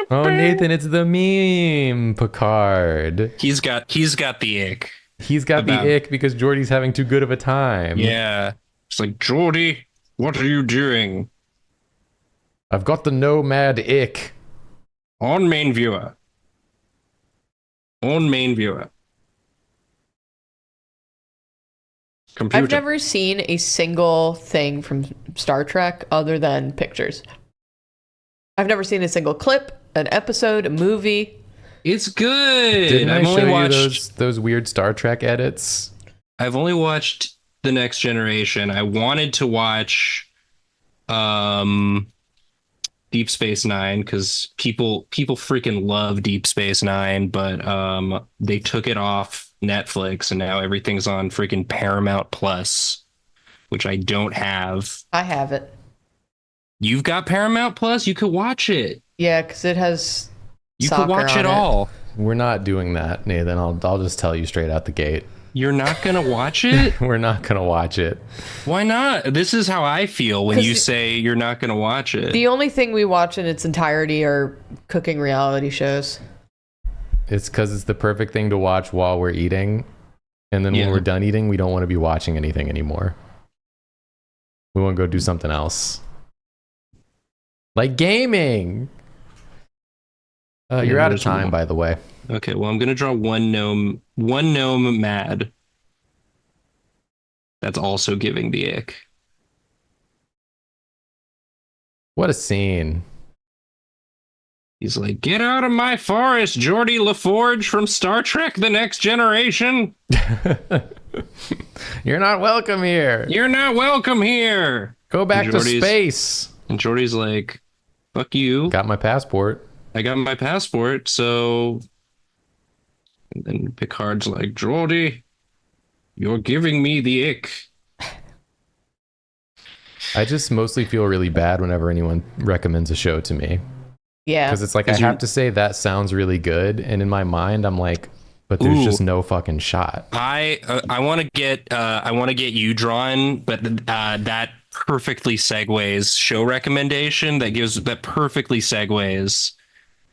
Oh, Nathan, it's the meme, Picard. He's got the ick. He's got the ick because Geordie's having too good of a time. Yeah. It's like, Geordie, what are you doing? I've got the nomad ick. On main viewer. Computer. I've never seen a single thing from Star Trek other than pictures. I've never seen a single clip, an episode, a movie. It's good. Didn't I show you those weird Star Trek edits? I've only watched The Next Generation. I wanted to watch Deep Space Nine because people freaking love Deep Space Nine, but they took it off Netflix and now everything's on freaking Paramount Plus, which I don't have. I have it. You've got Paramount Plus? You could watch it. Yeah, because it has. You could watch it all. We're not doing that, Nathan. I'll just tell you straight out the gate. You're not gonna watch it? We're not gonna watch it. Why not? This is how I feel when you say you're not gonna watch it. The only thing we watch in its entirety are cooking reality shows. It's because it's the perfect thing to watch while we're eating. And then when we're done eating, we don't want to be watching anything anymore. We want to go do something else. Like gaming. You're out of time, by the way. Okay, well, I'm going to draw one gnome mad. That's also giving the ick. What a scene. He's like, get out of my forest, Geordie LaForge from Star Trek The Next Generation. You're not welcome here. You're not welcome here. Go back to space. And Geordie's like, fuck you. Got my passport. I got my passport, so and then Picard's like, Geordie, you're giving me the ick. I just mostly feel really bad whenever anyone recommends a show to me. Yeah. Because it's like, I have to say that sounds really good. And in my mind, I'm like, but there's just no fucking shot. I want to get you drawn, but that perfectly segues show recommendation that perfectly segues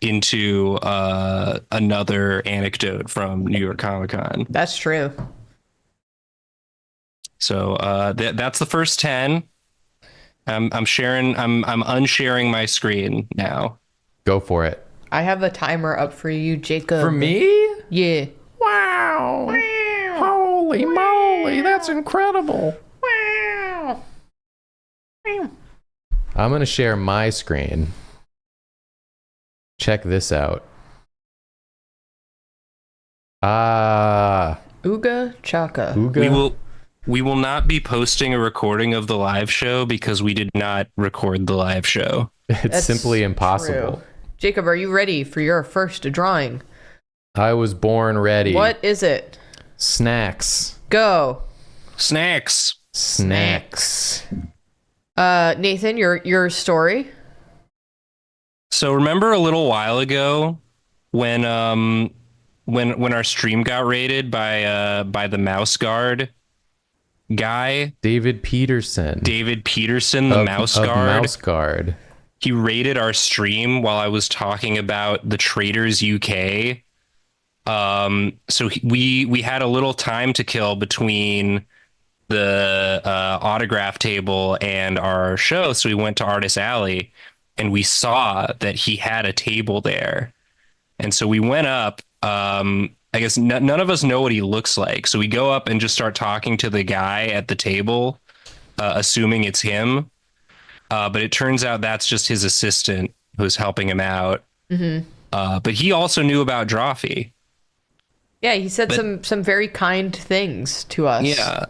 into another anecdote from New York Comic Con. That's true. So that's the first 10. I'm unsharing my screen now. Go for it. I have a timer up for you, Jacob. For me? Yeah. Wow. Holy moly, that's incredible. Wow. I'm going to share my screen. Check this out. Ooga chaka. Ooga. We will not be posting a recording of the live show because we did not record the live show. It's simply impossible. True. Jacob, are you ready for your first drawing? I was born ready. What is it? Snacks. Go. Snacks. Nathan, your story. So remember a little while ago when our stream got raided by the mouse guard guy, David Peterson, the mouse guard. He raided our stream while I was talking about the Traders UK. So we had a little time to kill between the autograph table and our show. So we went to Artist Alley and we saw that he had a table there. And so we went up. I guess none of us know what he looks like. So we go up and just start talking to the guy at the table, assuming it's him. But it turns out that's just his assistant who's helping him out. Mm-hmm. But he also knew about Drawfee. Yeah, he said some very kind things to us. Yeah.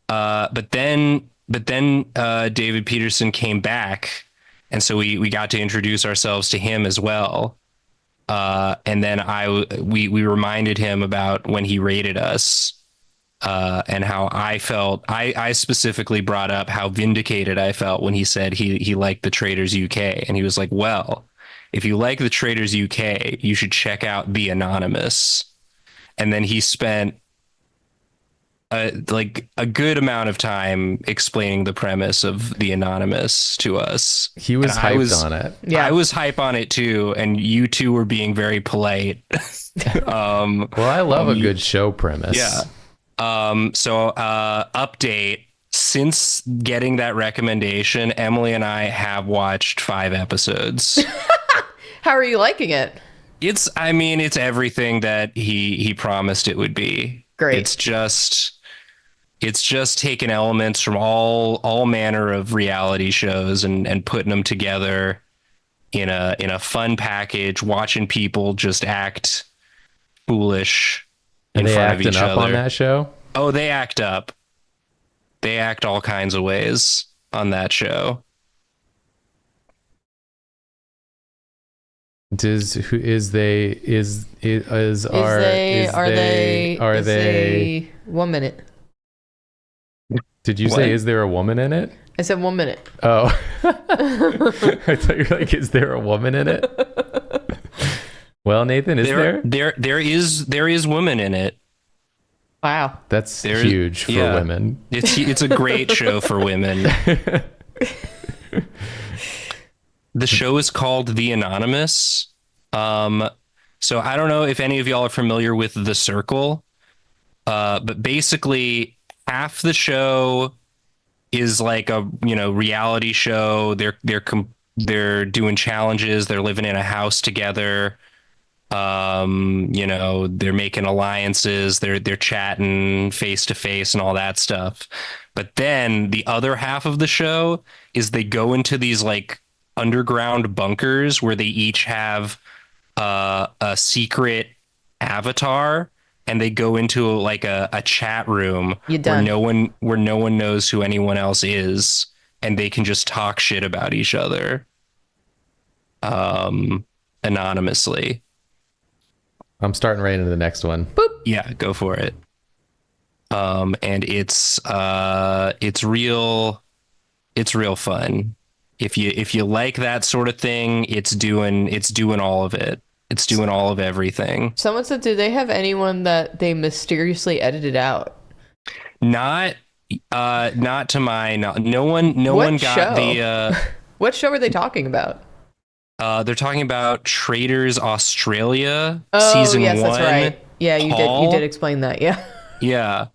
But then David Peterson came back, and so we got to introduce ourselves to him as well. And then we reminded him about when he raided us, and how I felt. I specifically brought up how vindicated I felt when he said he liked the Traders UK, and he was like, "Well, if you like the Traders UK, you should check out The Anonymous." And then he spent like a good amount of time explaining the premise of The Anonymous to us. He was hyped on it. Yeah. I was hype on it too, and you two were being very polite. Well, I love a good show premise. Yeah. So update. Since getting that recommendation, Emily and I have watched 5 episodes. How are you liking it? It's everything that he promised it would be. Great. It's just taking elements from all manner of reality shows and putting them together in a fun package, watching people just act foolish in front of each other. Are they acting up on that show? Oh, they act up. They act all kinds of ways on that show. Is they 1 minute? Did you say, is there a woman in it? I said 1 minute. Oh. I thought you were like, is there a woman in it? Well, Nathan, is there? There is woman in it. Wow. That's huge for women. It's a great show for women. The show is called The Anonymous. So I don't know if any of y'all are familiar with The Circle, but basically half the show is like a reality show. They're doing challenges. They're living in a house together. They're making alliances. They're chatting face to face and all that stuff. But then the other half of the show is they go into these like underground bunkers where they each have a secret avatar, and they go into like a chat room where no one knows who anyone else is, and they can just talk shit about each other. And anonymously. I'm starting right into the next one. Yeah, go for it. And it's real fun. If you like that sort of thing, it's doing all of it. It's doing all of everything. Someone said, do they have anyone that they mysteriously edited out? Not to my no one got show? the What show are they talking about? they're talking about Traders Australia season season 1. That's right. Yeah, you Paul. did explain that. Yeah. Yeah.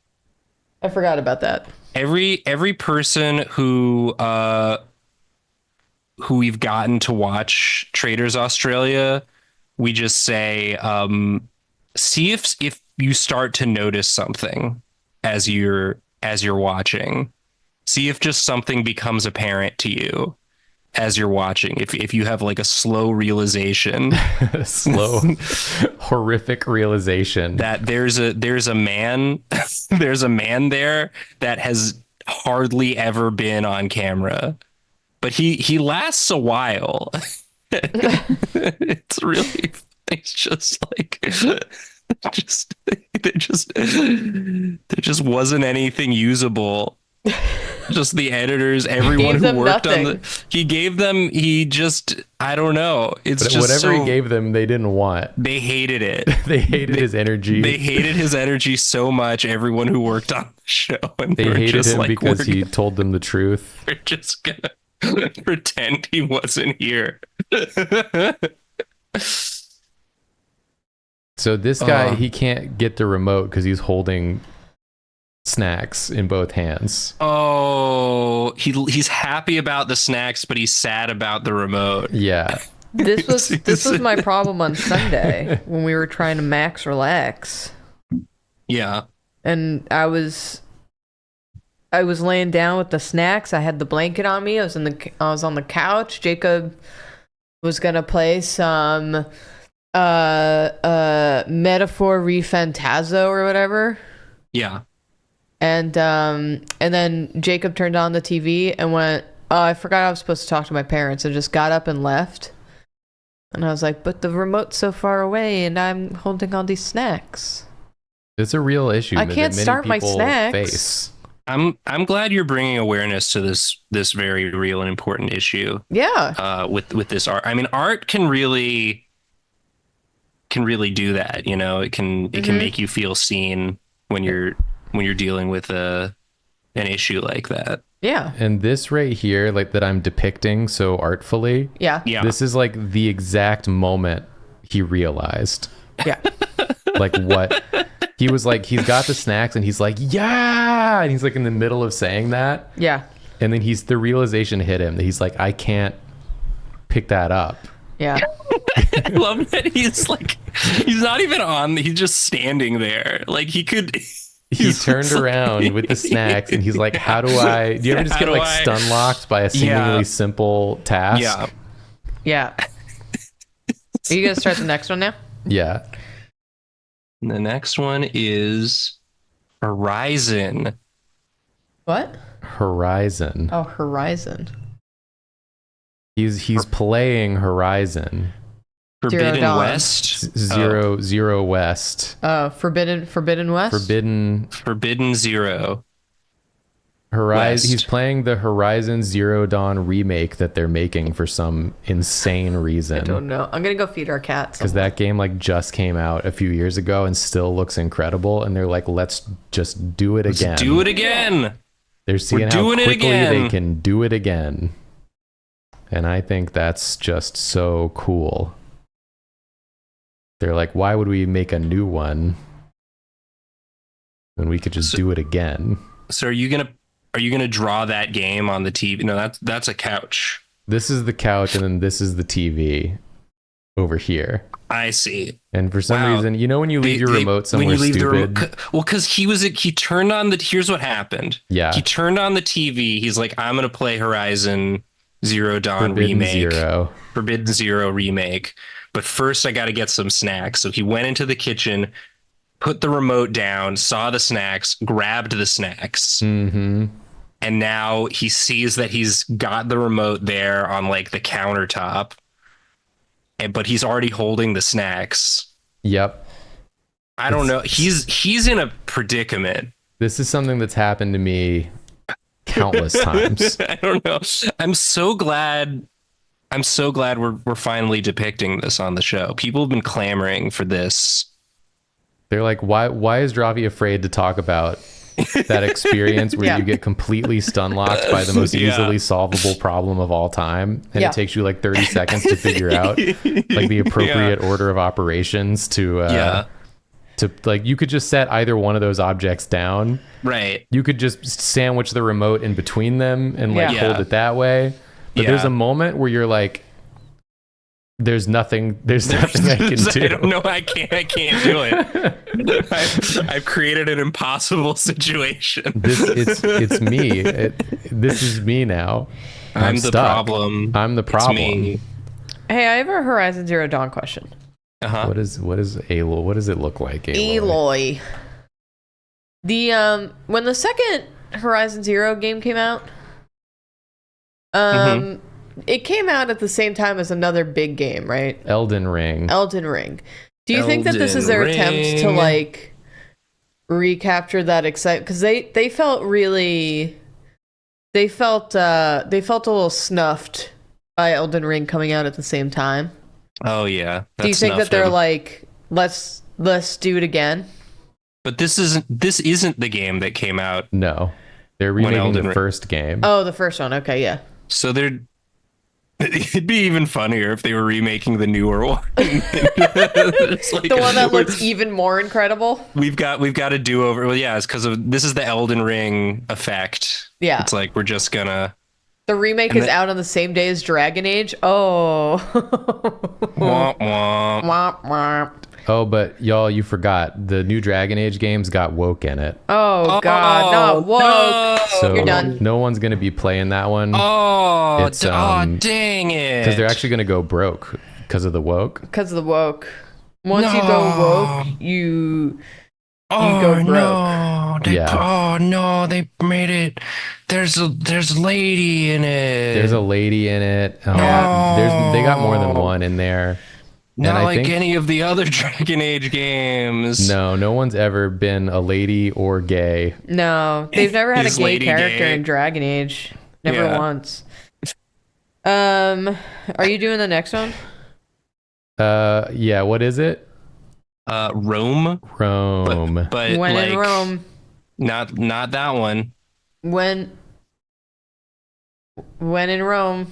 I forgot about that. Every person who we've gotten to watch Traders Australia, we just say, see if you start to notice something as you're watching. See if just something becomes apparent to you as you're watching. If you have like a slow realization, slow, horrific realization that there's a man there that has hardly ever been on camera, but he lasts a while. It's just like there just wasn't anything usable. Just the editors, everyone who worked on I don't know. It's but just whatever he gave them, they didn't want. They hated it. They hated his energy. They hated his energy so much, everyone who worked on the show. And they hated him because he told them the truth. We're just gonna pretend he wasn't here. So this guy, he can't get the remote because he's holding snacks in both hands. Oh, he's happy about the snacks, but he's sad about the remote. Yeah. This was my problem on Sunday when we were trying to max relax. Yeah. And I was laying down with the snacks. I had the blanket on me. I was on the couch. Jacob was gonna play some Metaphor Refantazo or whatever. Yeah. And then Jacob turned on the TV and went, oh, I forgot I was supposed to talk to my parents, and just got up and left. And I was like, but the remote's so far away and I'm holding all these snacks. It's a real issue. I can't start my snacks. Face. I'm glad you're bringing awareness to this very real and important issue. Yeah. With this art. I mean, art can really do that, you know. It can make you feel seen when you're dealing with an issue like that. Yeah. And this right here, like that I'm depicting so artfully. Yeah. This is like the exact moment he realized. Yeah. Like what he was like, he's got the snacks and he's like, yeah. And he's like in the middle of saying that. Yeah. And then the realization hit him that he's like, I can't pick that up. Yeah. I love that he's not even on, he's just standing there. Like he turned around with the snacks and he's like, do you ever just get like stun locked by a seemingly simple task? Yeah. Yeah. Are you gonna start the next one now? Yeah. And the next one is Horizon. What? Horizon. Oh, Horizon. He's playing Horizon. Forbidden West. Zero West. Forbidden West. Forbidden Zero. Horizon. He's playing the Horizon Zero Dawn remake that they're making for some insane reason. I don't know. I'm gonna go feed our cats. Because that game like just came out a few years ago and still looks incredible. And they're like, let's just do it again. Let's do it again. They're seeing how quickly they can do it again. And I think that's just so cool. They're like, why would we make a new one when we could just do it again? So are you gonna draw that game on the TV? No, that's a couch. This is the couch, and then this is the TV over here. I see. And for some reason, you know, when you leave your remote somewhere stupid. Because he turned on here's what happened. Yeah. He turned on the TV. He's like, I'm gonna play Horizon Zero Dawn remake. Forbidden Zero remake. But first I got to get some snacks. So he went into the kitchen, put the remote down, saw the snacks, grabbed the snacks. Mm-hmm. And now he sees that he's got the remote there on like the countertop. but he's already holding the snacks. Yep. I don't know. He's in a predicament. This is something that's happened to me countless times. I don't know. I'm so glad we're finally depicting this on the show. People have been clamoring for this. They're like, why is Drawfee afraid to talk about that experience where you get completely stun locked by the most easily solvable problem of all time, and it takes you like 30 seconds to figure out like the appropriate order of operations to like, you could just set either one of those objects down. Right. You could just sandwich the remote in between them and like hold it that way. But there's a moment where you're like, there's nothing I can do. I don't know. I can't do it. I've created an impossible situation. It's me. This is me now. I'm the stuck. problem. I'm the problem. It's me. Hey, I have a Horizon Zero Dawn question. Uh-huh. What is Aloy? What does it look like, Aloy? The when the second Horizon Zero game came out, it came out at the same time as another big game, right? Elden Ring. Do you think that this is their attempt to like recapture that excitement? Because they felt a little snuffed by Elden Ring coming out at the same time. Oh yeah. Do you think that they're like, let's do it again? But this isn't the game that came out. No, they're remaking the first game. Oh, the first one. Okay, yeah. So it'd be even funnier if they were remaking the newer one. It's like, the one that looks even more incredible. We've got a do-over. Well, yeah, it's because this is the Elden Ring effect. Yeah. It's like we're just gonna. The remake is out on the same day as Dragon Age. Oh. Womp womp. Womp womp. Oh, but y'all, you forgot the new Dragon Age games got woke in it. Oh God, not woke. No. So You're done. No one's gonna be playing that one. Oh, It's, dang it! Because they're actually gonna go broke because of the woke. Because of the woke. Once you go woke, you go broke. No, oh no, they made it. There's a lady in it. There's a lady in it. Oh, they got more than one in there. Not like any of the other Dragon Age games. No one's ever been a lady or gay. No, they've never had a Is gay lady character gay? in Dragon Age. Never once. Are you doing the next one? Yeah. What is it? Rome. But When like, in Rome. Not that one. When in Rome.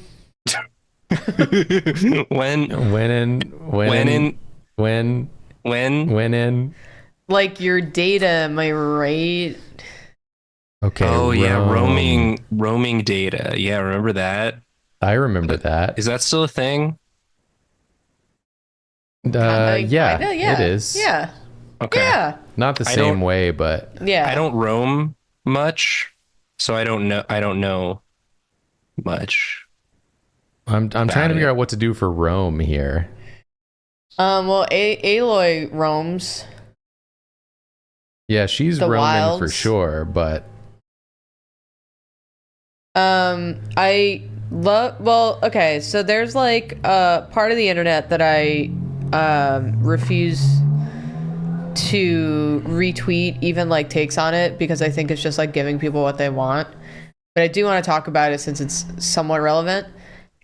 When in Like your data, am I right? okay. Oh yeah, Rome. roaming data. Yeah, remember that? I remember that. Is that still a thing? Kinda, yeah, yeah, it is. Yeah. Okay. Yeah. Not the same way, but Yeah. I don't roam much, so I don't know much. I'm trying to figure out what to do for Rome here. Well, Aloy roams. Yeah, she's The roaming wilds. for sure, but I love. Well, okay. So there's like part of the internet that I refuse to retweet, even like takes on it, because I think it's just like giving people what they want. But I do want to talk about it since it's somewhat relevant.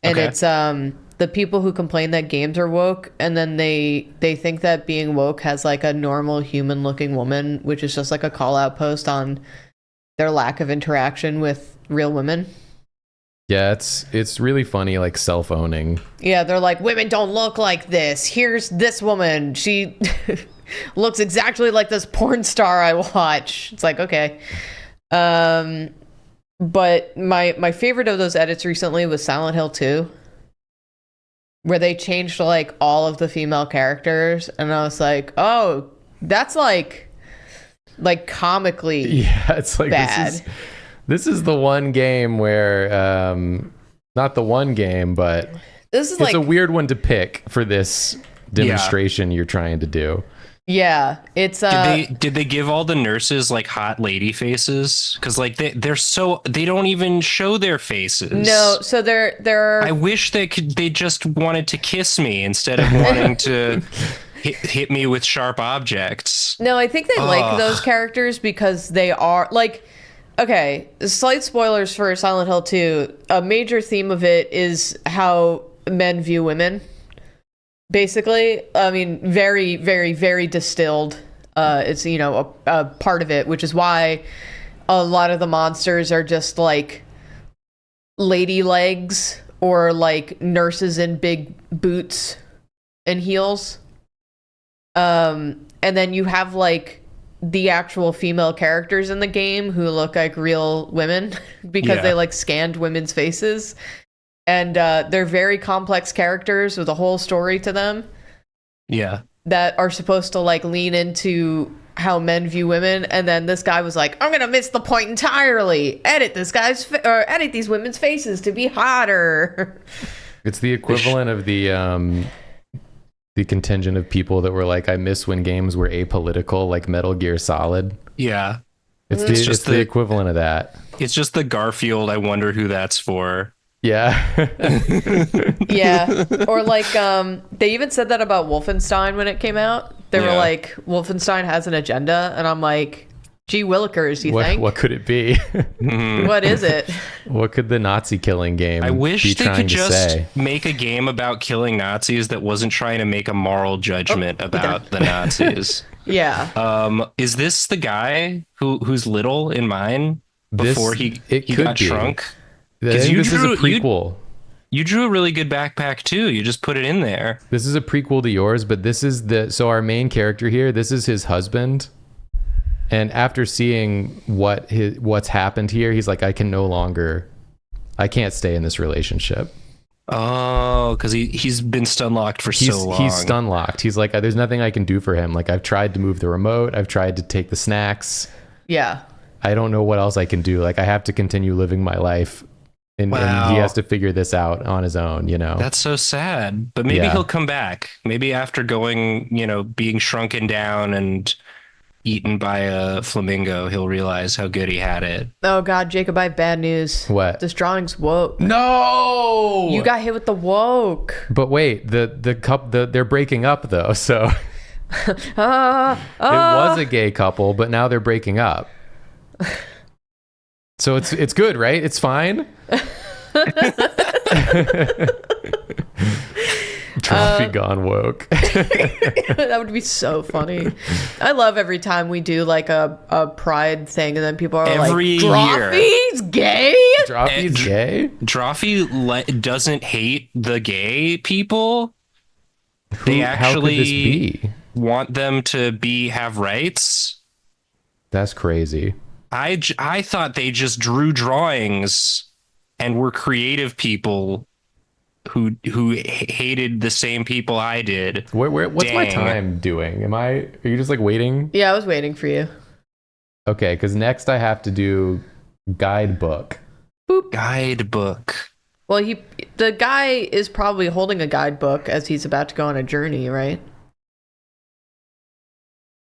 And Okay. it's the people who complain that games are woke, and then they think that being woke has like a normal human looking woman, which is just like a call out post on their lack of interaction with real women. yeah, it's really funny, like self-owning. Yeah, they're like, women don't look like this. Here's this woman. She looks exactly like this porn star I watch. It's like, okay. But my favorite of those edits recently was Silent Hill 2, where they changed like all of the female characters, and I was like, oh, that's like comically Yeah, it's like bad. This is the one game where not the one game, but This is it's like a weird one to pick for this demonstration you're trying to do. Yeah, it's Did they give all the nurses like hot lady faces? Because like they don't even show their faces. no. So they're I wish they just wanted to kiss me instead of wanting to hit me with sharp objects. no. I think they like those characters because they are like. Okay, slight spoilers for Silent Hill 2. A major theme of it is how men view women. Basically, I mean, very, very, very distilled. It's, you know, a part of it, which is why a lot of the monsters are just like lady legs or like nurses in big boots and heels. And then you have like the actual female characters in the game who look like real women because they like scanned women's faces. And they're very complex characters with a whole story to them. Yeah. That are supposed to like lean into how men view women. And then this guy was like, I'm going to miss the point entirely. Edit edit these women's faces to be hotter. It's the equivalent of the contingent of people that were like, I miss when games were apolitical, like Metal Gear Solid. Yeah. It's the equivalent of that. It's just the Garfield. I wonder who that's for. Yeah. Yeah. Or like, they even said that about Wolfenstein when it came out. They were like, Wolfenstein has an agenda. And I'm like, gee willikers, you think? What could it be? What is it? What could the Nazi killing game I wish be they trying could to just say? make a game about killing Nazis that wasn't trying to make a moral judgment about the Nazis. Yeah. Is this the guy who's little in mine before he got shrunk? I think this is a prequel. You drew a really good backpack too. You just put it in there. This is a prequel to yours, but this is so our main character here, this is his husband. And after seeing what's happened here, he's like, I can't stay in this relationship. Oh, because he's been stun locked for so long. He's stun locked. He's like, there's nothing I can do for him. Like, I've tried to move the remote. I've tried to take the snacks. Yeah. I don't know what else I can do. Like, I have to continue living my life. And he has to figure this out on his own, you know? That's so sad. But maybe he'll come back. Maybe after going, being shrunken down and eaten by a flamingo, he'll realize how good he had it. Oh God, Jacob, I have bad news. What? This drawing's woke. No! You got hit with the woke. But wait, they're breaking up though, so it was a gay couple, but now they're breaking up. So it's good, right? It's fine. Drawfee gone woke. That would be so funny. I love every time we do like a pride thing and then people are every like, year. Drawfee's gay? Drawfee's gay? Drawfee doesn't hate the gay people. They how could this actually be? want them to have rights. That's crazy. I thought they just drew drawings and were creative people who hated the same people I did. What's my time doing? Are you just like waiting? Yeah, I was waiting for you. Okay, because next I have to do Guidebook. Boop. Guidebook. Well, the guy is probably holding a guidebook as he's about to go on a journey, right?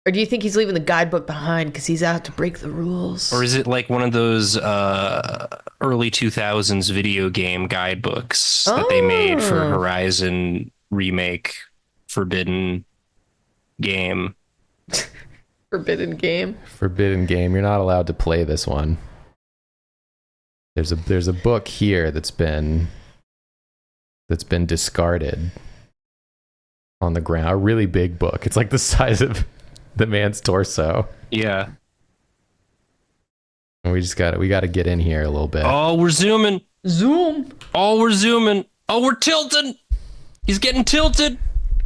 Or do you think he's leaving the guidebook behind because he's out to break the rules? Or is it like one of those early 2000s video game guidebooks that they made for Horizon remake Forbidden Game? Forbidden Game? Forbidden Game. You're not allowed to play this one. There's a book here that's been discarded on the ground. A really big book. It's like the size of the man's torso. Yeah. And we got to get in here a little bit. Oh, we're zooming. Zoom. Oh, we're zooming. Oh, we're tilting. He's getting tilted.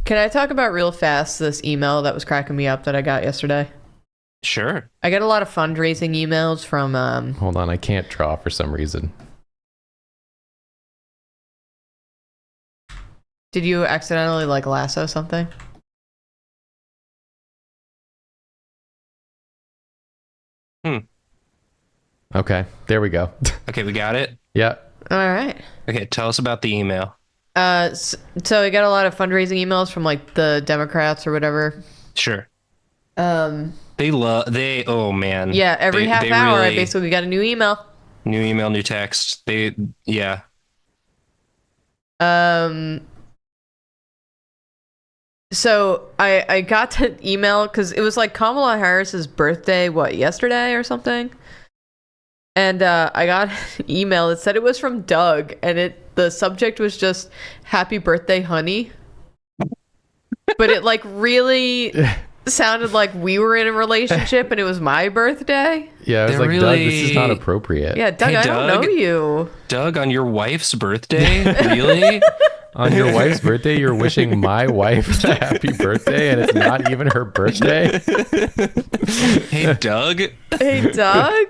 Can I talk about real fast this email that was cracking me up that I got yesterday? Sure. I get a lot of fundraising emails from Hold on, I can't draw for some reason. Did you accidentally like lasso something? Okay, there we go. Okay, we got it. Yeah. All right. Okay, tell us about the email. So I got a lot of fundraising emails from like the Democrats or whatever. Sure. Um, Oh man. yeah, every half they hour I really- basically got a new email. New email, new text. Yeah. So I got the email because it was like Kamala Harris's birthday, yesterday or something? And I got an email that said it was from Doug, and the subject was just "Happy Birthday, honey." But it like really sounded like we were in a relationship and it was my birthday. Yeah, I was They're like, Doug, this is really- not appropriate. Yeah, Doug, Hey, I don't Doug. know you. Doug, on your wife's birthday? Really? On your wife's birthday, you're wishing my wife a happy birthday, and it's not even her birthday. Hey, Doug. Hey, Doug,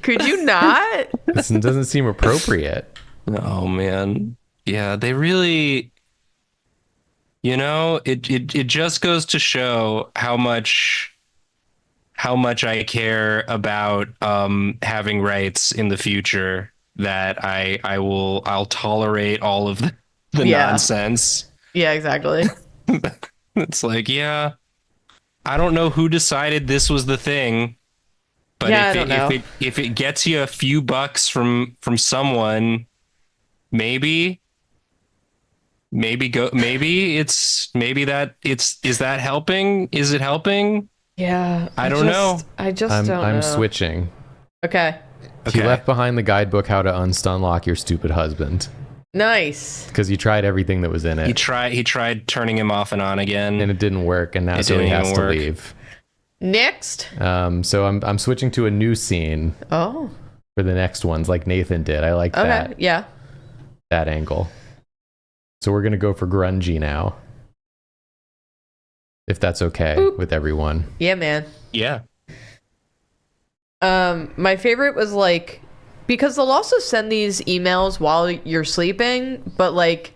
could you not? This doesn't seem appropriate. Oh man. Yeah, they really, it just goes to show how much I care about having rights in the future, that I'll tolerate all of the Yeah. nonsense. Yeah, exactly. It's like, yeah, I don't know who decided this was the thing, but Yeah, I don't know. if it gets you a few bucks from someone, maybe is that helping? Is it helping? Yeah. I don't know. I just I'm don't know. switching. Okay. You left behind the guidebook how to unstunlock your stupid husband Nice. because you tried everything that was in He it, tried turning him off and on again. and it didn't work, and now It so he didn't has even to work. leave. Next. So I'm switching to a new scene Oh. for the next ones, like Nathan did. I like Okay. Yeah. that angle. So we're gonna go for grungy now, if that's okay Boop. with everyone. Yeah, man. Yeah. My favorite was like, because they'll also send these emails while you're sleeping, but like,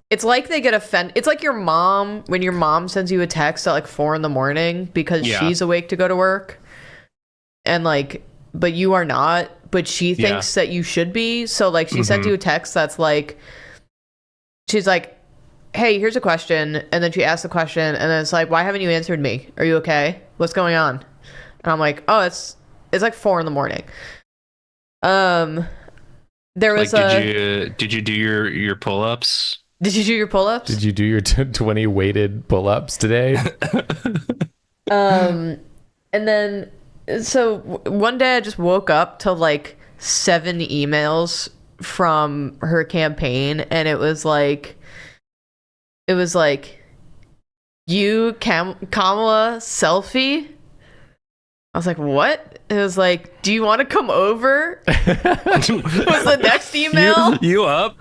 it's like they get offended. It's like your mom, when your mom sends you a text at like 4 a.m. because Yeah. she's awake to go to work, and like, but you are not, but she thinks that you should be. So like, she sends you a text that's like, she's like, hey, here's a question. And then she asks the question, and then it's like, why haven't you answered me? Are you okay? What's going on? And I'm like, oh, it's like 4 a.m. There was Did you do your pull-ups? Did you do your pull-ups? Did you do your 20 weighted pull-ups today? And then, so one day I just woke up to like 7 emails from her campaign, and it was like, you Kamala selfie. I was like, what? It was like, do you want to come over? Was the next email. You up?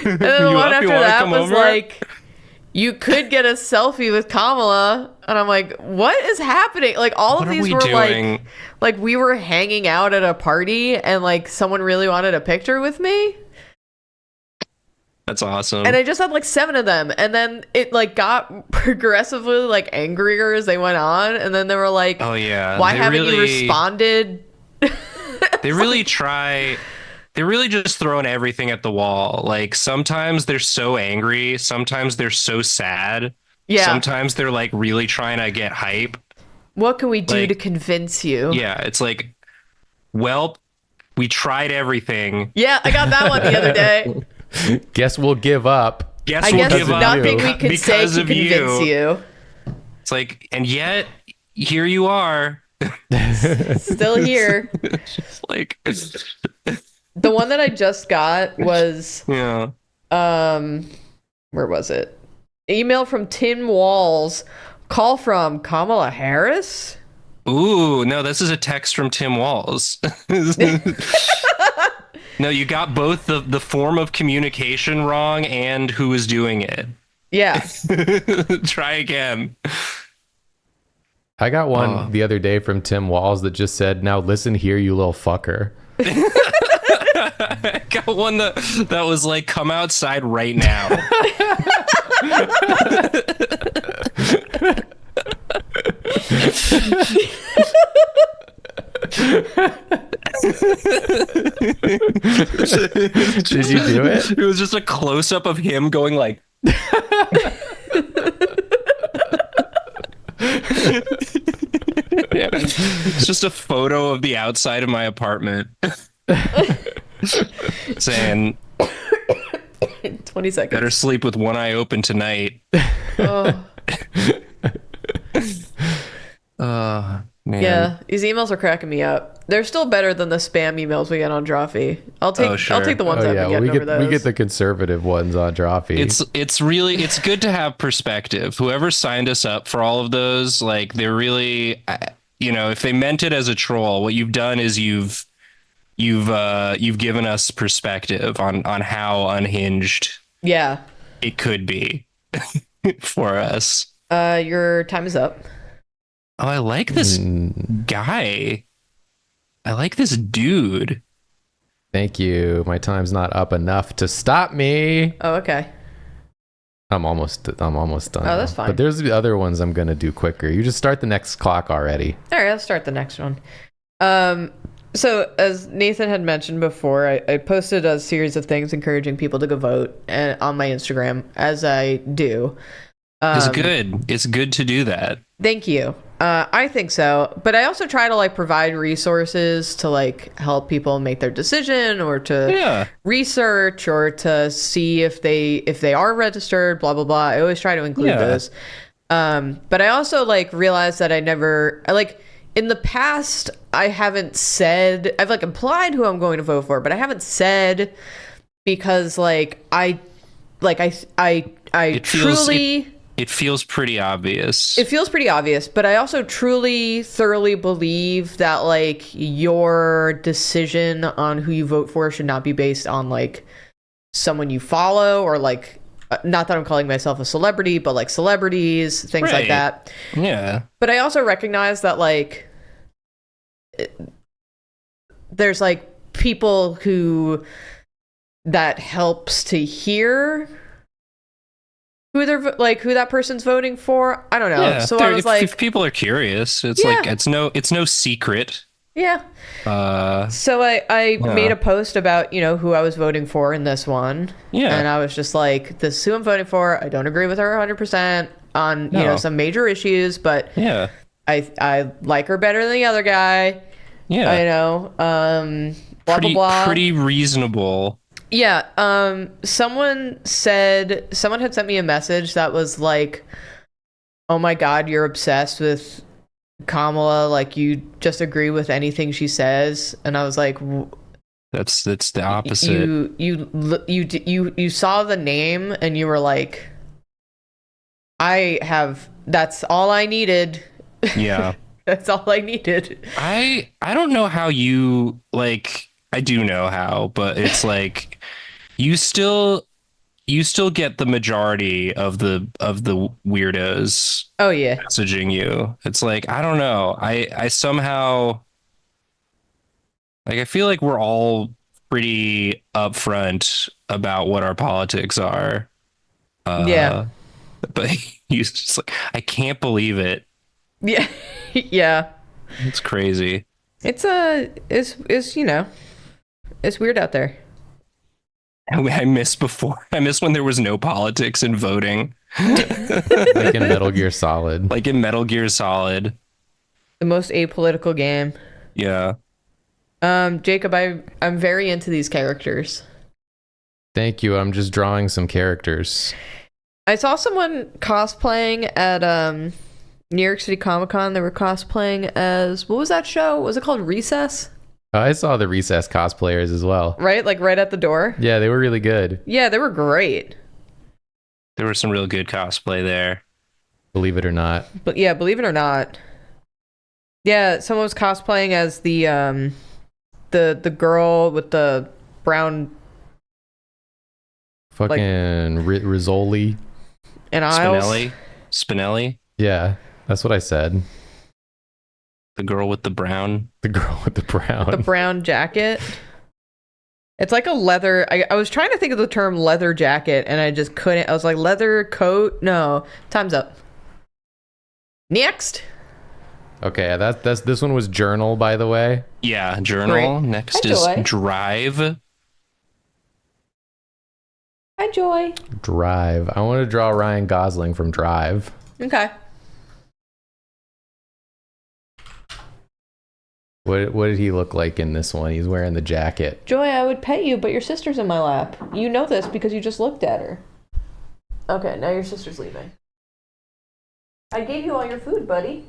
And then the You one up? after You wanna that come was over? like, you could get a selfie with Kamala. And I'm like, what is happening? Like, all What of are these we were doing? like we were hanging out at a party and like someone really wanted a picture with me. That's awesome. And I just had like 7 of them. And then it like got progressively like angrier as they went on. And then they were like, oh yeah. why They haven't you really- responded? They really try. They're really just throwing everything at the wall. Like sometimes they're so angry, sometimes they're so sad. Yeah. Sometimes they're like really trying to get hype. What can we do like- to convince you? Yeah, it's like, well, we tried everything. Yeah, I got that one the other day. Guess we'll give up. Guess I we'll guess give up nothing we can say because to of convince you. It's like, and yet here you are. Still here. It's like, The one that I just got was yeah. where was it? Email from Tim Walls. Call from Kamala Harris? Ooh, no, this is a text from Tim Walls. No, you got both the form of communication wrong and who is doing it. Yeah. Try again. I got one the other day from Tim Walls that just said, now listen here, you little fucker. I got one that was like, come outside right now. Did you do it? It was just a close up of him going like. Yeah, it's just a photo of the outside of my apartment saying 20 seconds. better sleep with one eye open tonight. Oh. Man. Yeah, these emails are cracking me up. They're still better than the spam emails we get on Drawfee. I'll take the ones I've been getting over those. We get the conservative ones on Drawfee. It's good to have perspective. Whoever signed us up for all of those, like, they're really, if they meant it as a troll, what you've done is you've given us perspective on how unhinged it could be for us. Your time is up. Oh, I like this guy. I like this dude. Thank you. My time's not up enough to stop me. Oh, okay. I'm almost done. Oh, that's fine. But there's the other ones I'm gonna do quicker. You just start the next clock already. All right, let's start the next one. So as Nathan had mentioned before, I posted a series of things encouraging people to go vote on my Instagram, as I do. It's good. It's good to do that. Thank you. I think so, but I also try to provide resources to help people make their decision, or to research, or to see if they are registered, blah blah blah. I always try to include those. But I also realized that in the past I haven't said, I've implied who I'm going to vote for, but I haven't said, because I truly. It feels pretty obvious. It feels pretty obvious, but I also truly, thoroughly believe that your decision on who you vote for should not be based on someone you follow, or not that I'm calling myself a celebrity, but celebrities, things like that. Yeah. But I also recognize that there's people who that helps to hear who they're who that person's voting for. I don't know. Yeah, so I was if people are curious, it's it's no secret. Yeah. So I made a post about who I was voting for in this one. Yeah. And I was just this is who I'm voting for. I don't agree with her 100% on some major issues, but I like her better than the other guy. Yeah. I know. Blah blah blah. Pretty reasonable. Yeah, someone had sent me a message that was oh my god, you're obsessed with Kamala, you just agree with anything she says. And I was that's the opposite. You saw the name and you were that's all I needed. Yeah. That's all I needed. I don't know how you I do know how, but it's you still get the majority of the weirdos. Oh yeah, messaging you. It's I don't know. I somehow I feel we're all pretty upfront about what our politics are. Yeah, but he's just I can't believe it. Yeah, yeah. It's crazy. It's it's weird out there. I miss when there was no politics in voting. Like in Metal Gear Solid. The most apolitical game. Yeah. Jacob, I'm very into these characters. Thank you. I'm just drawing some characters. I saw someone cosplaying at New York City Comic Con. They were cosplaying as, what was that show? Was it called Recess? I saw the Recess cosplayers as well. Right? Right at the door? Yeah, they were really good. Yeah, they were great. There was some real good cosplay there. Believe it or not. But yeah, believe it or not. Yeah, someone was cosplaying as the girl with the brown fucking Rizzoli and Isles. Spinelli. Yeah, that's what I said. The girl with the brown. The brown jacket. It's like a leather. I was trying to think of the term leather jacket, and I just couldn't. I was like, leather coat? No. Time's up. Next. Okay, this one was Journal, by the way. Yeah, Journal. Great. Next is Drive. Hi, Joy. Drive. I want to draw Ryan Gosling from Drive. Okay. What did he look like in this one? He's wearing the jacket. Joy, I would pet you, but your sister's in my lap. You know this because you just looked at her. Okay, now your sister's leaving. I gave you all your food, buddy.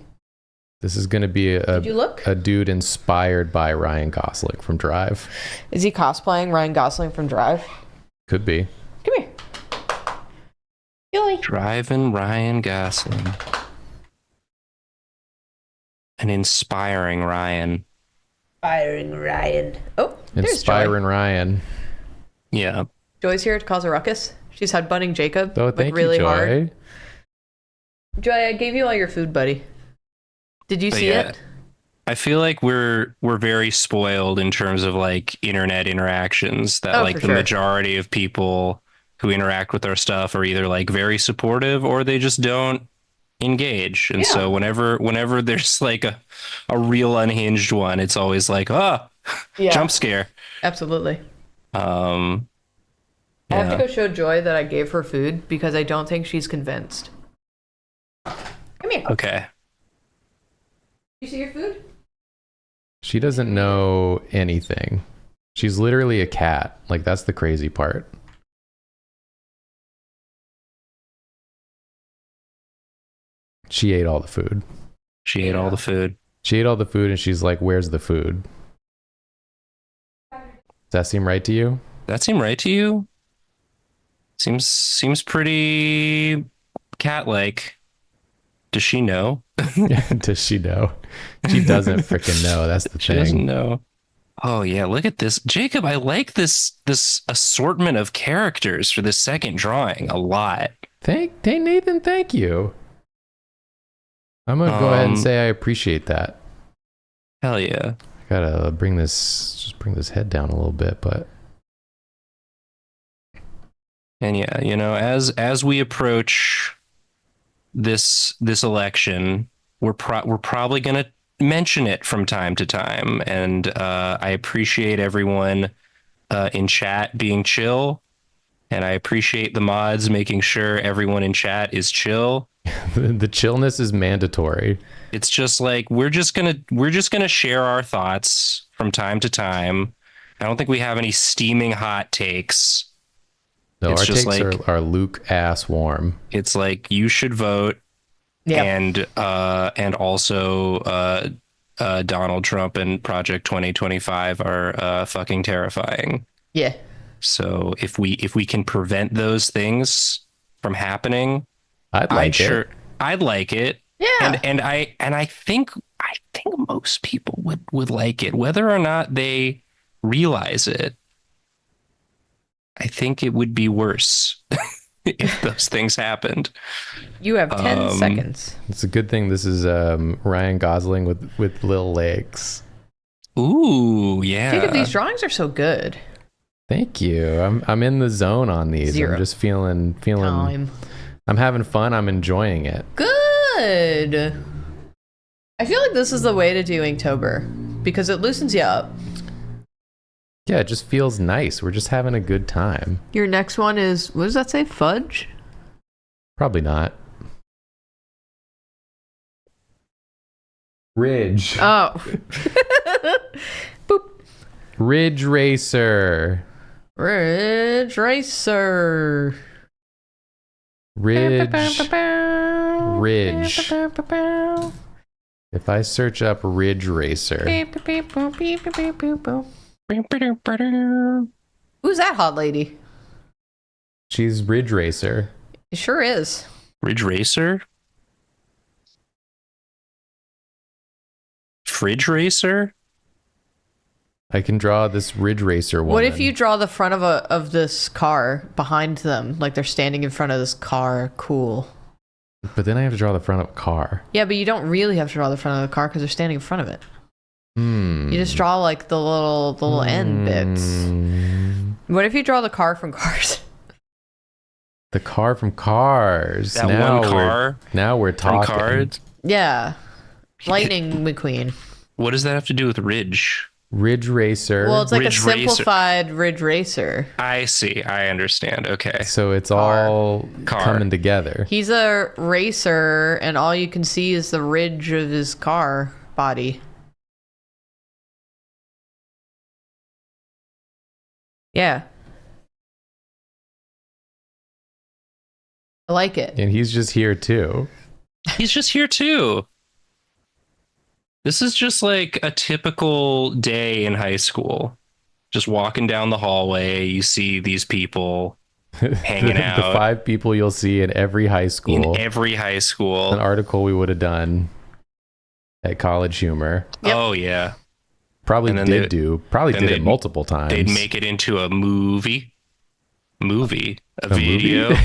This is going to be Did you look? a dude inspired by Ryan Gosling from Drive. Is he cosplaying Ryan Gosling from Drive? Could be. Come here. Joy. Driving Ryan Gosling. An inspiring Ryan. Inspiring Ryan. Oh, there's Inspiring Joy. Ryan. Yeah. Joy's here to cause a ruckus. She's headbutting Jacob. Oh, like thank really you, Joy. hard. Joy, I gave you all your food, buddy. Did you But see yeah, it? I feel like we're very spoiled in terms of like internet interactions that Oh, like for the sure. majority of people who interact with our stuff are either like very supportive or they just don't engage. And Yeah. so whenever there's like a real unhinged one, it's always like, Yeah. jump scare. Absolutely. Yeah. I have to go show Joy that I gave her food because I don't think she's convinced. Come here. Okay. You see your food? She doesn't know anything. She's literally a cat. Like, that's the crazy part. She ate all the food. She ate all the food. She ate all the food and she's like, where's the food? Does that seem right to you? That seem right to you? Seems pretty cat-like. Does she know? Does she know? She doesn't freaking know. That's the She thing. doesn't know. Oh yeah, look at this. Jacob, I like this assortment of characters for this second drawing a lot. Hey, Nathan, thank you. I'm going to go ahead and say I appreciate that. Hell yeah. I gotta bring this head down a little bit, but And yeah, you know, as we approach this election, we're probably going to mention it from time to time, and I appreciate everyone in chat being chill, and I appreciate the mods making sure everyone in chat is chill. the chillness is mandatory. It's just like we're just gonna share our thoughts from time to time. I don't think we have any steaming hot takes. No, It's our just takes like- are Luke ass warm. It's like you should vote, Yeah. and also Donald Trump and Project 2025 are fucking terrifying. Yeah. So if we can prevent those things from happening, I'd like it. I'd like it. Yeah. And I think most people would like it, whether or not they realize it. I think it would be worse if those things happened. You have 10 seconds. It's a good thing this is Ryan Gosling with little legs. Ooh, yeah. Jacob, these drawings are so good. Thank you. I'm in the zone on these. Zero. I'm just feeling. Time. I'm having fun. I'm enjoying it. Good. I feel like this is the way to do Inktober because it loosens you up. Yeah, it just feels nice. We're just having a good time. Your next one is, what does that say? Fudge? Probably not. Ridge. Oh. Boop. Ridge Racer. Ridge Racer. Ridge. Ridge. If I search up Ridge Racer, Who's that hot lady? she's Ridge Racer. It sure is. Ridge Racer? Fridge Racer? I can draw this Ridge Racer woman. What if you draw the front of this car behind them, like they're standing in front of this car? Cool. But then I have to draw the front of a car. Yeah, but you don't really have to draw the front of the car because they're standing in front of it. Hmm. You just draw like the little end bits. What if you draw the car from Cars? The car from Cars. That now one car now we're from talking. Cards? Yeah. Lightning McQueen. What does that have to do with Ridge? Ridge Racer. Well, it's like Ridge a Racer. simplified Ridge Racer. I see. I understand. Okay. So it's all Car. coming together. He's a racer, and all you can see is the ridge of his car body. Yeah. I like it. And he's just here too. He's just here too. This is just like a typical day in high school. Just walking down the hallway, you see these people hanging The out 5 people you'll see in every high school. in every high school. An article we would have done at College Humor. Yep. Oh yeah. Probably And then did they- do. Probably then did it they'd- multiple times. They'd make it into a movie. A movie? video.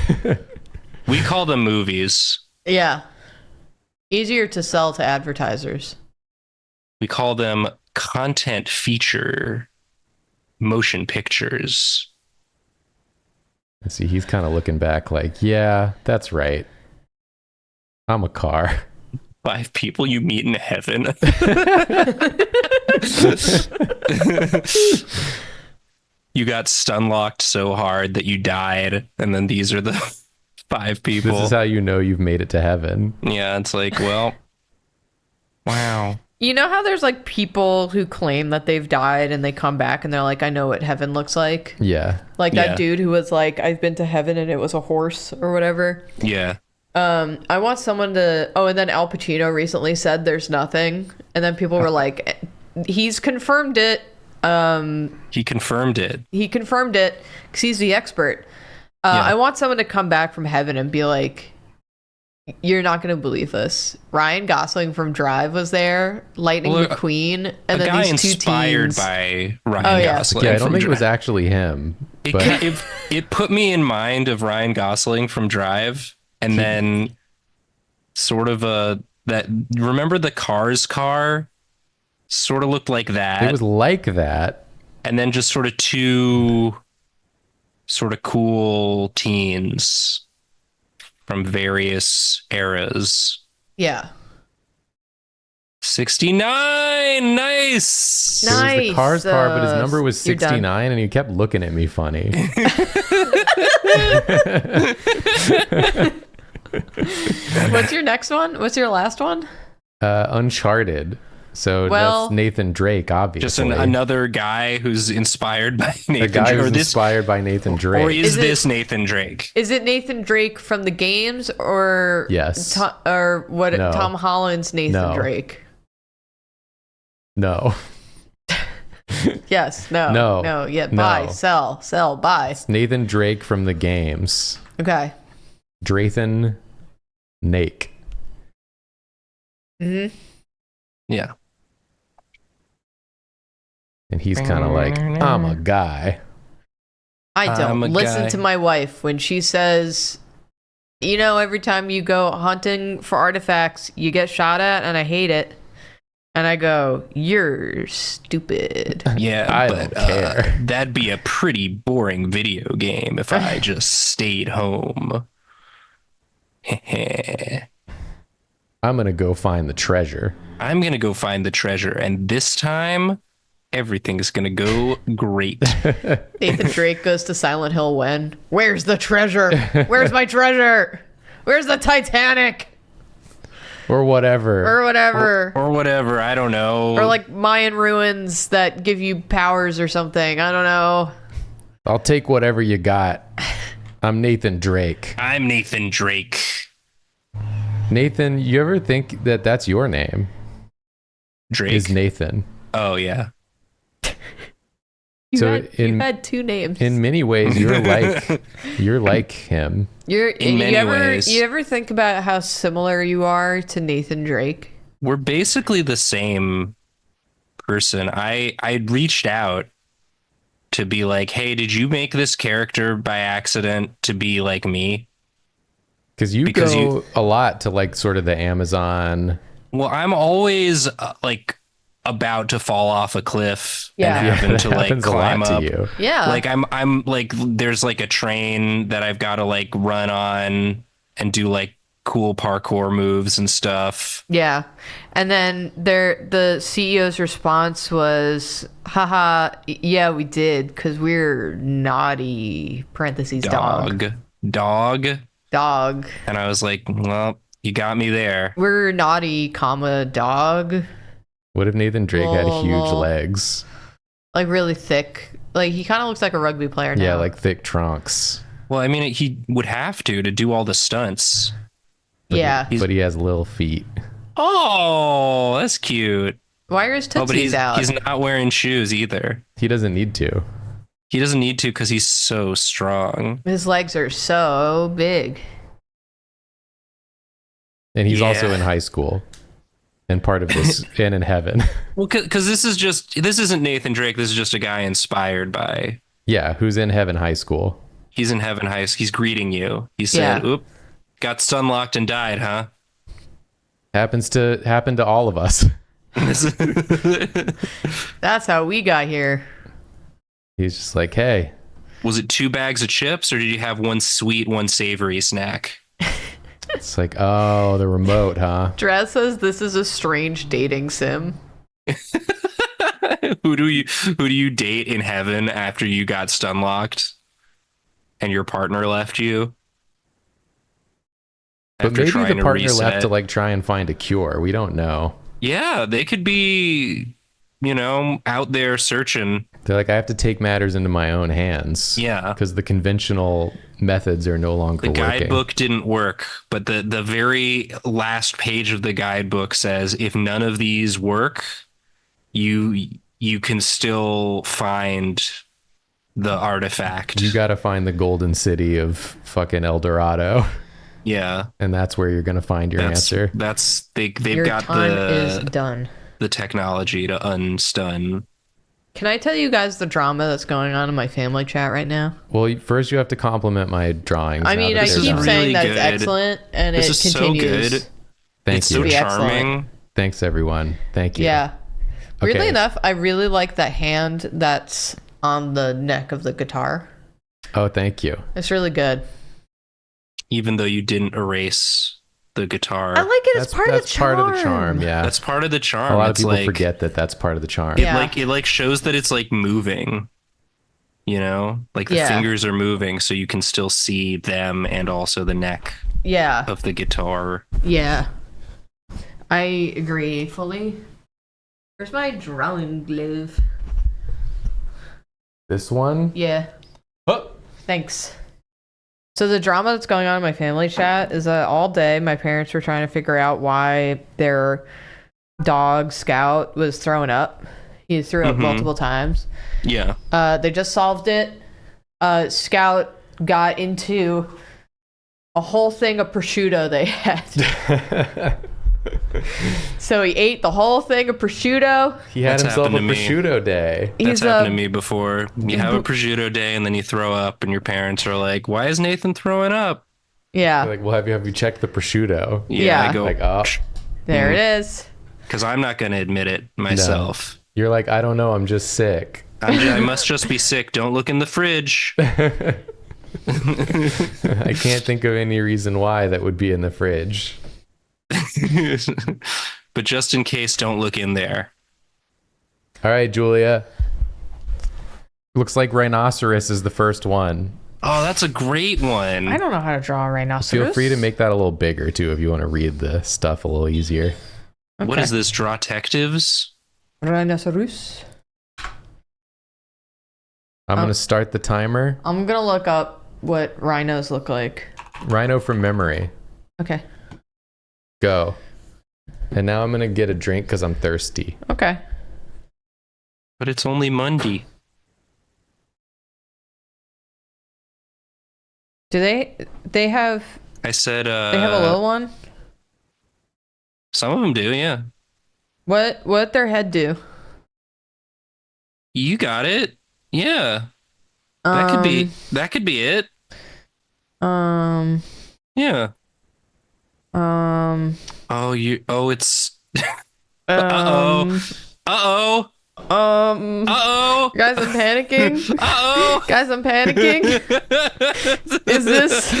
We call them movies. Yeah. Easier to sell to advertisers. We call them content feature motion pictures. See, he's kind of looking back like, yeah, that's right. I'm a car. 5 people you meet in heaven. You got stun locked so hard that you died, and then these are the 5 people. This is how you know you've made it to heaven. Yeah, it's like, well, wow. You know how there's like people who claim that they've died and they come back and they're like, I know what heaven looks like. Yeah. Like Yeah. that dude who was like, I've been to heaven and it was a horse or whatever. Yeah. I want someone to. Oh, and then Al Pacino recently said there's nothing, and then people were like, he's confirmed it. He confirmed it. He confirmed it because he's the expert. Yeah. I want someone to come back from heaven and be like, you're not going to believe this. Ryan Gosling from Drive was there, Lightning Well, McQueen, A and then guy these 2 inspired teens. by Ryan Oh, yeah. Gosling. Yeah, I don't from think it was Drive. actually him. It, But it put me in mind of Ryan Gosling from Drive, and then sort of that. Remember the Cars car? Sort of looked like that, it was like that. and then just sort of 2 sort of cool teens from various eras. Yeah. 69, nice. It was the Cars car, but his number was You're done. 69, and he kept looking at me funny. What's your next one? What's your last one? Uncharted. So Well- that's Nathan Drake, obviously. Just another guy who's inspired by a Nathan guy Drake. who's Or this, inspired by Nathan Drake. or is Is it- this Nathan Drake? Is it Nathan Drake from the games or Yes. or what? No. Tom Holland's Nathan No. Drake? No. Yes. No. No. No. Yeah. No. Buy. Sell. Buy. It's Nathan Drake from the games. Okay. Drathan Nake. Mm-hmm. Yeah. And he's kind of like, I'm a guy. I I'm don't a listen guy. to my wife when she says, you know, every time you go hunting for artifacts, you get shot at, and I hate it. And I go, you're stupid. Yeah, I but don't care. that'd be a pretty boring video game if I just stayed home. I'm going to go find the treasure. I'm gonna go find the treasure, and this time everything's gonna go great. Nathan Drake goes to Silent Hill when? Where's the treasure? Where's my treasure? Where's the Titanic? Or whatever. Or whatever. Or whatever, I don't know. Or like Mayan ruins that give you powers or something. I don't know. I'll take whatever you got. I'm Nathan Drake. I'm Nathan Drake. Nathan, you ever think that that's your name? Drake. Is Nathan. Oh yeah. You've had 2 names. In many ways, you're like him. In many ways. You ever think about how similar you are to Nathan Drake? We're basically the same person. I reached out to be like, hey, did you make this character by accident to be like me? Because you Because go you- a lot to like sort of the Amazon. Well, I'm always like about to fall off a cliff Yeah. and having that to like happens a climb lot up. to you. Yeah. Like I'm like there's like a train that I've got to like run on and do like cool parkour moves and stuff. Yeah. And then the CEO's response was, haha, yeah, we did, because we're naughty, parentheses, dog. Dog. And I was like, well, you got me there. we're naughty, comma, dog. What if Nathan Drake had Lol, huge lol. legs? Like, really thick. Like, he kind of looks like a rugby player now. Yeah, like thick trunks. Well, I mean, he would have to do all the stunts. Yeah. But he has little feet. Oh, that's cute. Why are his Oh, but tootsies out? he's not wearing shoes either. He doesn't need to. He doesn't need to because he's so strong. His legs are so big. And he's Yeah. also in high school. And part of this, and in heaven. Well, because this isn't Nathan Drake. This is just a guy inspired by. Yeah, who's in heaven high school. He's in heaven high. He's greeting you. He said, Yeah. "Oop, got sunlocked and died, huh?" Happen to all of us. That's how we got here. He's just like, hey, Was it 2 bags of chips, or did you have one sweet, one savory snack? it's like, oh, the remote, huh? Draz says this is a strange dating sim. Who do you date in heaven after you got stunlocked and your partner left you? But After maybe trying the partner left reset? to like try and find a cure. We don't know. Yeah, they could be, out there searching. They're like, I have to take matters into my own hands. Yeah. Because the conventional methods are no longer The working. guidebook didn't work, but the very last page of the guidebook says if none of these work, you can still find the artifact. You got to find the golden city of fucking El Dorado. Yeah. And that's where you're going to find your answer. They've Your got time is done. the technology to unstun. Can I tell you guys the drama that's going on in my family chat right now? Well, first you have to compliment my drawings. I now mean, that I they're is keep done. saying really that it's good. excellent, and This it is so continues. good. Thank It's you. so Be excellent. charming. Thanks, everyone. Thank you. Yeah. Weirdly Okay. enough, I really like the hand that's on the neck of the guitar. Oh, thank you. It's really good. Even though you didn't erase the guitar. I like it as part of the charm. part of the charm. Yeah. That's part of the charm. A lot of It's people like, forget that that's part of the charm. It Yeah. it shows that it's like moving. Like the Yeah. fingers are moving, so you can still see them and also the neck Yeah. of the guitar. Yeah. I agree fully. Where's my drawing glove? This one? Yeah. Oh. Thanks. So the drama that's going on in my family chat is that all day my parents were trying to figure out why their dog Scout was throwing up. He threw up multiple times. Yeah. They just solved it. Scout got into a whole thing of prosciutto they had. So he ate the whole thing of prosciutto. He had That's himself a happened to me. prosciutto day. That's He's happened to me before. You have a prosciutto day and then you throw up and your parents are like, why is Nathan throwing up? Yeah. Like, well, have you checked the prosciutto? Yeah. I go, Like, oh, There it is. because I'm not going to admit it myself. you're like, I don't know, I'm just sick. I must just be sick. Don't look in the fridge. I can't think of any reason why that would be in the fridge. But just in case, don't look in there. All right, Julia. Looks like Rhinoceros is the first one. Oh, that's a great one. I don't know how to draw a rhinoceros. Feel free to make that a little bigger too if you want to read the stuff a little easier. What is this, Drawtectives? Rhinoceros. I'm going to start the timer. I'm gonna look up what rhinos look like. Rhino from memory. Okay. Go. And now I'm going to get a drink because I'm thirsty. Okay. But it's only Monday. Do they have I said, they have a little one? some of them do, yeah. What their head do? You got it. Yeah. That could be it. Yeah. Oh, it's, uh-oh. Uh-oh. Uh-oh. Guys, I'm panicking. Uh-oh. Guys, I'm panicking. Is this?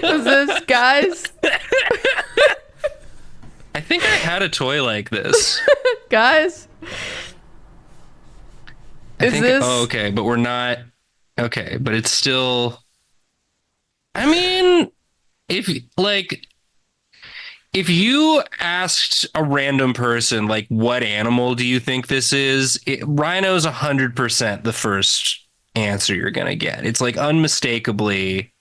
Is this, guys? I think I had a toy like this. Guys? I Is think, this? oh, okay, but we're not. Okay, but it's still. I mean, if you asked a random person, like, what animal do you think this is? Rhino's 100% the first answer you're gonna get. It's like unmistakably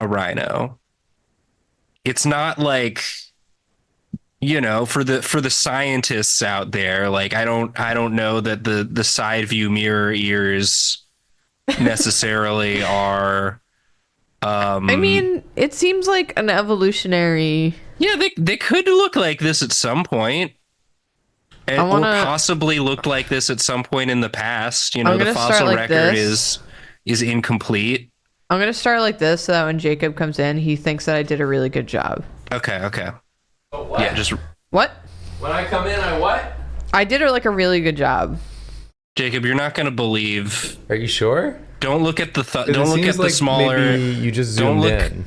a rhino. It's not like, for the scientists out there, like I don't know that the side view mirror ears necessarily are. I mean, it seems like an evolutionary. Yeah, they could look like this at some point. Or possibly looked like this at some point in the past. The fossil record is incomplete. I'm gonna start like this so that when Jacob comes in, he thinks that I did a really good job. Okay. Oh, what? Yeah, just What? When I come in, I what? I did a really good job. Jacob, you're not gonna believe. Are you sure? Don't look at the don't look at the smaller. Maybe you just zoomed in.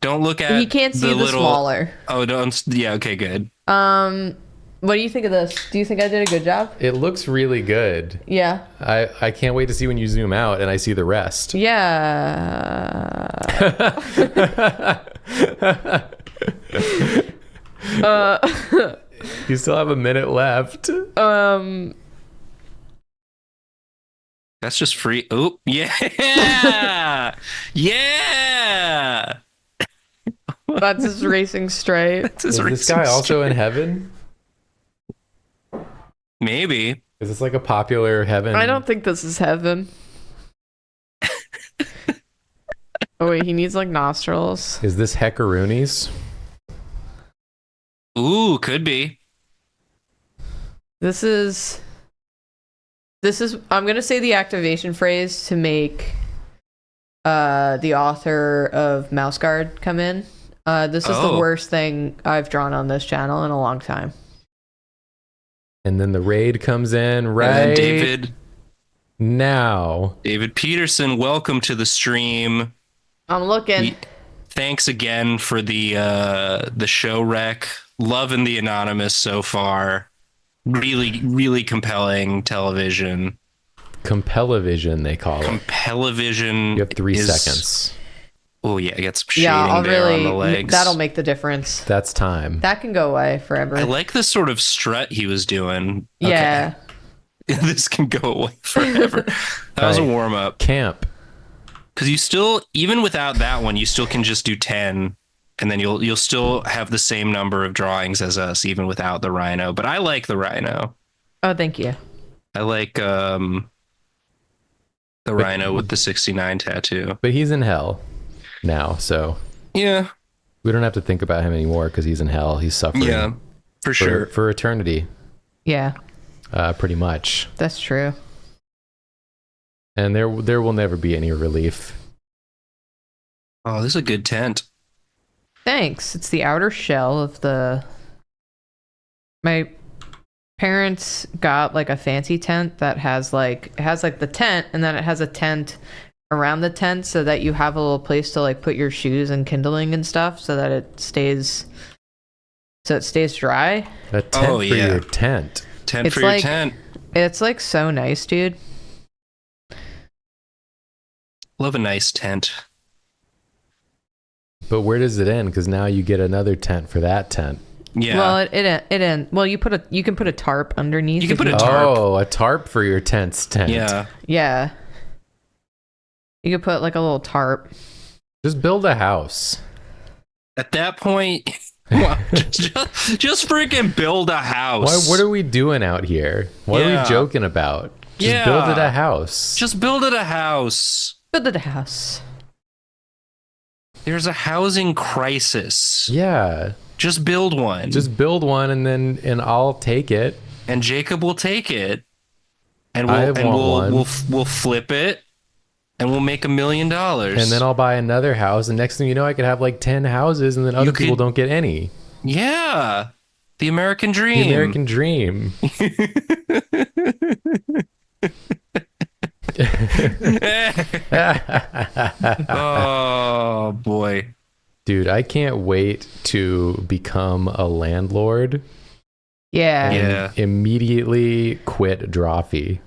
Don't look at. He can't see the little, smaller. Oh, don't. Yeah. Okay. Good. What do you think of this? Do you think I did a good job? It looks really good. Yeah. I can't wait to see when you zoom out and I see the rest. Yeah. You still have a minute left. That's just free. Oh, yeah. Yeah. That's just racing straight. Is this guy also in heaven? Maybe. Is this like a popular heaven? I don't think this is heaven. Oh wait, he needs like nostrils. Is this Heckaroonies? Ooh, could be. This is I'm gonna say the activation phrase to make the author of Mouse Guard come in. This is the worst thing I've drawn on this channel in a long time. And then the raid comes in right David Peterson, welcome to the stream. I'm looking. Thanks again for the show rec. Loving the Anonymous so far. Really, really compelling television. Compellivision, they call it. Compellivision. You have 3 seconds. Oh yeah, I got some shading there on the legs. That'll make the difference. That's time. That can go away forever. I like the sort of strut he was doing. Yeah. Okay. This can go away forever. That was a warm up. Camp. Because you still, even without that one, you still can just do 10. And then you'll still have the same number of drawings as us, even without the rhino. But I like the rhino. Oh, thank you. I like the rhino with the 69 tattoo. But he's in hell now, so yeah, we don't have to think about him anymore because he's in hell. He's suffering. Yeah, for sure. For eternity. Yeah. Pretty much. That's true. And there will never be any relief. Oh, this is a good tent. Thanks. It's the outer shell of my parents got like a fancy tent that has like the tent, and then it has a tent around the tent so that you have a little place to like put your shoes and kindling and stuff so that it stays dry. A tent for your tent. Tent for your tent. It's like so nice, dude. Love a nice tent. But where does it end? Because now you get another tent for that tent. Yeah. Well, it ends. Well, you can put a tarp underneath. You can put a tarp. Oh, a tarp for your tent's tent. Yeah. Yeah. You could put like a little tarp. Just build a house. At that point, just freaking build a house. What are we doing out here? What are we joking about? Just build it a house. Just build it a house. Build it a house. There's a housing crisis. Yeah. Just build one. Just build one, and I'll take it. And Jacob will take it. And we'll flip it. And we'll make $1 million. And then I'll buy another house. And next thing you know, I could have like 10 houses, and then other people don't get any. Yeah. The American The dream. American dream. Oh boy. Dude, I can't wait to become a landlord Yeah. and Yeah. immediately quit Drawfee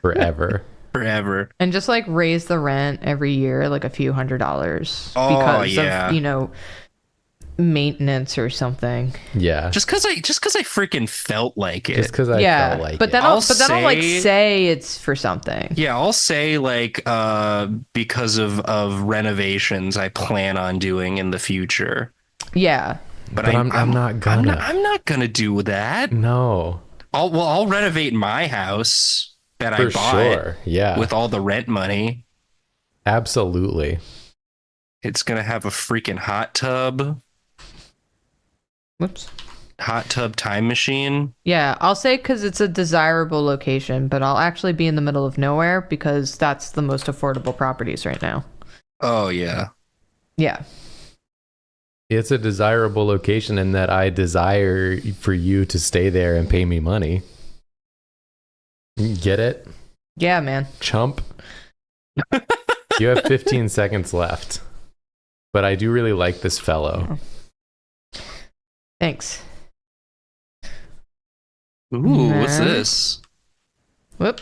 forever. Forever. And just like raise the rent every year, like a few $100s Oh, because yeah. of, maintenance or something. Yeah. Just cause I freaking felt like it. Just because I yeah. felt like but then it. I'll like say it's for something. Yeah, I'll say like because of renovations I plan on doing in the future. Yeah. But I'm not gonna. I'm not gonna do that. No. I'll renovate my house that For I bought sure. Yeah. with all the rent money. Absolutely. It's gonna have a freaking hot tub time machine. Yeah, I'll say because it's a desirable location, but I'll actually be in the middle of nowhere because that's the most affordable properties right now. Oh yeah. Yeah. It's a desirable location in that I desire for you to stay there and pay me money. Get it? Yeah, man. Chump. You have 15 seconds left. But I do really like this fellow. Thanks. Ooh, what's Nah. this? Whoop.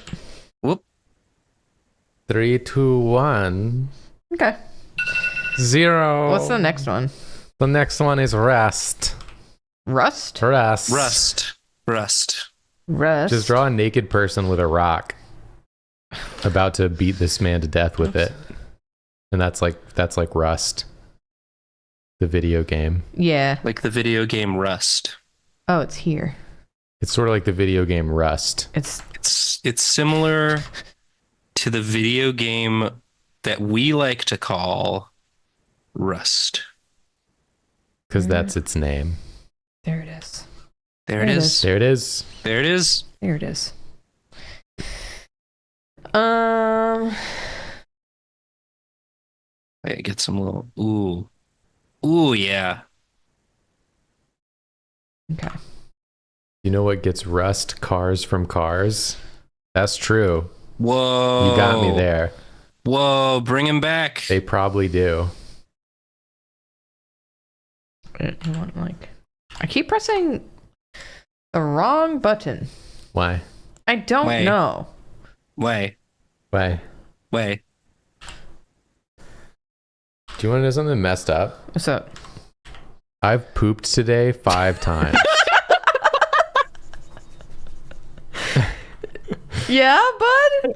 3, 2, 1, Okay. 0. What's the next one? The next one is Rust. Rust? Rust. Rust. Just draw a naked person with a rock about to beat this man to death with it. And that's like Rust. The video game. Yeah. Like the video game Rust. Oh, it's here. It's sort of like the video game Rust. It's similar to the video game that we like to call Rust. Because that's its name. There it is. There it is. There it is. There it is. There it is. Wait, get some little ooh yeah. Okay. You know what gets rust cars from cars? That's true. Whoa. You got me there. Whoa, bring him back. They probably do. I keep pressing the wrong button. Why? I don't Wait. know. Wait. Do you want to know something messed up? What's up? I've pooped today 5 times. Yeah, bud?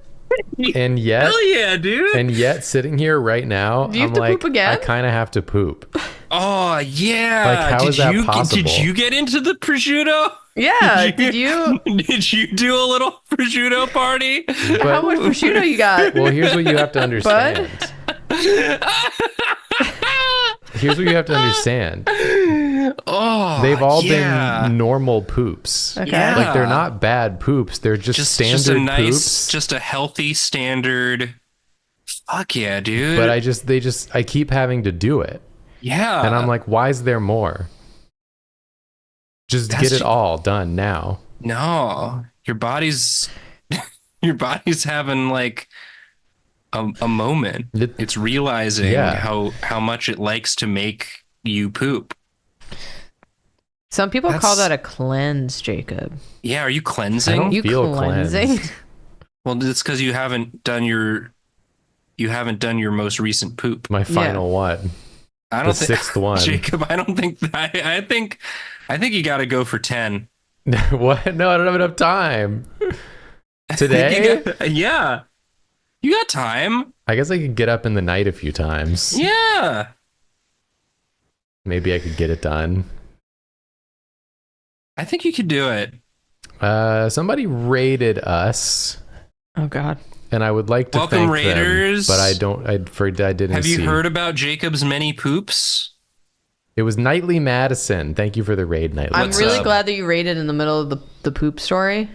And yet, Hell yeah, dude. and yet sitting here right now, Do you have I'm to like, poop again? I kind of have to poop. Oh yeah. Like, how is that Did possible? you get into the prosciutto? Yeah, did you? Did you do a little prosciutto party? How much prosciutto you got? Well, here's what you have to understand. Here's what you have to understand. Oh, They've all yeah. been normal poops. Okay. Yeah. Like, they're not bad poops. They're just standard a nice, poops. just a healthy standard. Fuck yeah, dude. But I keep having to do it. yeah. And I'm like, why is there more? Just That's get it ju- all done now. no, your body's having like a moment. It's realizing Yeah. how much it likes to make you poop. Some people That's- call that a cleanse, Jacob. Yeah, are you I cleansing? don't You feel cleansing? cleansed. Well, it's because you haven't done your most recent poop. My final one. I The don't think 6th one. Jacob, I don't think I think you got to go for 10. What? No, I don't have enough time. Today? Yeah. You got time. I guess I could get up in the night a few times. Yeah. Maybe I could get it done. I think you could do it. Somebody raided us, Oh, God. and I would like to Welcome, thank raiders. them, but I didn't Have you see. heard about Jacob's many poops? It was Nightly Madison. Thank you for the raid, Nightly. I'm What's really up? glad that you rated in the middle of the poop story.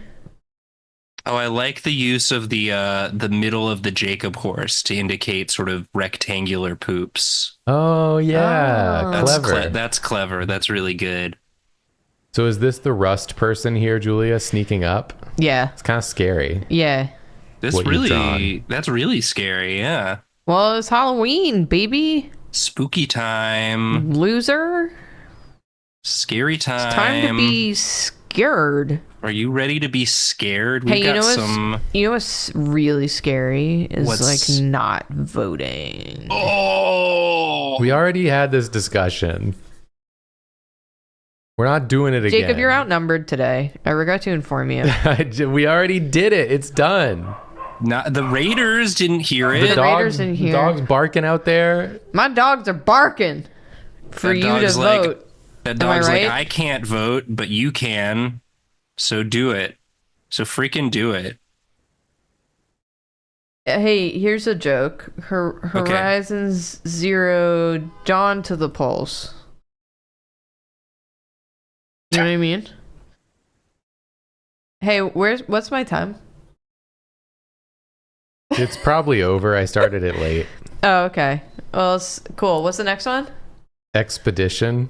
Oh, I like the use of the middle of the Jacob horse to indicate sort of rectangular poops. Oh yeah, Oh. That's clever. That's clever. That's really good. So is this the Rust person here, Julia, sneaking up? Yeah. It's kind of scary. Yeah. That's What you've really scary. Yeah. Well, it's Halloween, baby. Spooky time. Loser. Scary time. It's time to be scared. Are you ready to be scared? Hey, you know what's really scary is like not voting. Oh, We already had this discussion. We're not doing it again. Jacob, you're outnumbered today. I regret to inform you. We already did it. It's done. Not the Raiders didn't hear it. Raiders didn't hear. Dog's barking out there. My dogs are barking for That you to dog's like- vote. That Am I dog's right? like, I can't vote, but you can. So do it. So freaking do it. Hey, here's a joke. Horizons Zero Dawn to the Pulse. You know what I mean? Hey, what's my time? It's probably over. I started it late. Oh, okay. Well, it's cool. What's the next one? Expedition.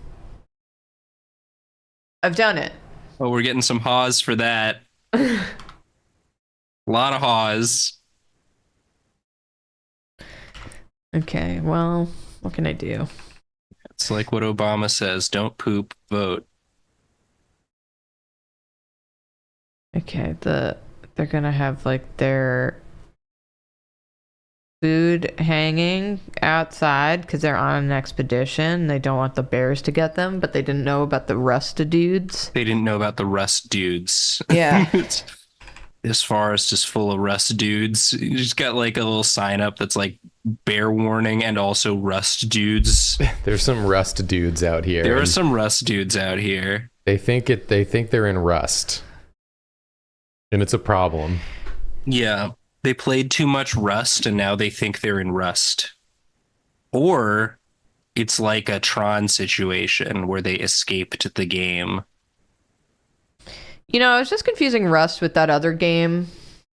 I've done it. Oh, we're getting some haws for that. A lot of haws. Okay, well, what can I do? It's like what Obama says, don't poop, vote. Okay, they're gonna have like their food hanging outside because they're on an expedition. They don't want the bears to get them, but they didn't know about the Rust dudes. They didn't know about the Rust dudes. Yeah. This forest is full of Rust dudes. You just got like a little sign up that's like bear warning and also Rust dudes. There's some Rust dudes out here. There are some Rust dudes out here. They think they're in Rust. And it's a problem. Yeah. They played too much Rust and now they think they're in Rust. Or it's like a Tron situation where they escaped the game. You know, I was just confusing Rust with that other game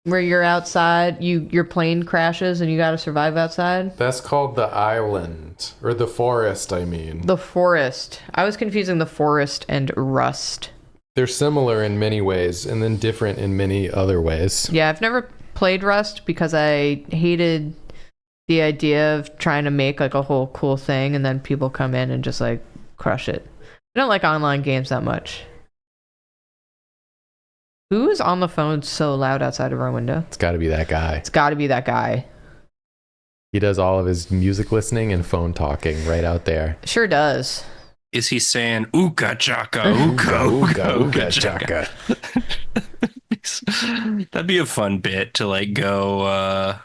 where you're outside, your plane crashes and you got to survive outside. That's called the island. Or the forest, I mean. The Forest. I was confusing the Forest and Rust. They're similar in many ways and then different in many other ways. Yeah, I've never played Rust because I hated the idea of trying to make like a whole cool thing and then people come in and just like crush it. I don't like online games that much. Who is on the phone so loud outside of our window? It's got to be that guy. It's got to be that guy. He does all of his music listening and phone talking right out there. Sure does. Is he saying ooka chaka, ooka chaka? That'd be a fun bit to like go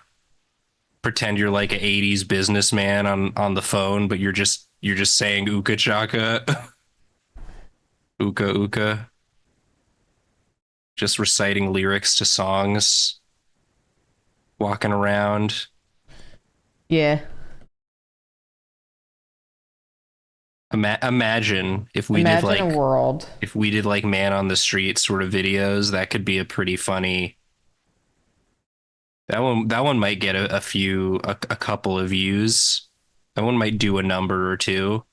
pretend you're like an 80s businessman on the phone, but you're just saying ooka chaka. Ooka. Just reciting lyrics to songs. Walking around. Yeah. Imagine if we Imagine did like a world. if we did like man on the street sort of videos. That could be a pretty funny. That one might get a couple of views. That one might do a number or two.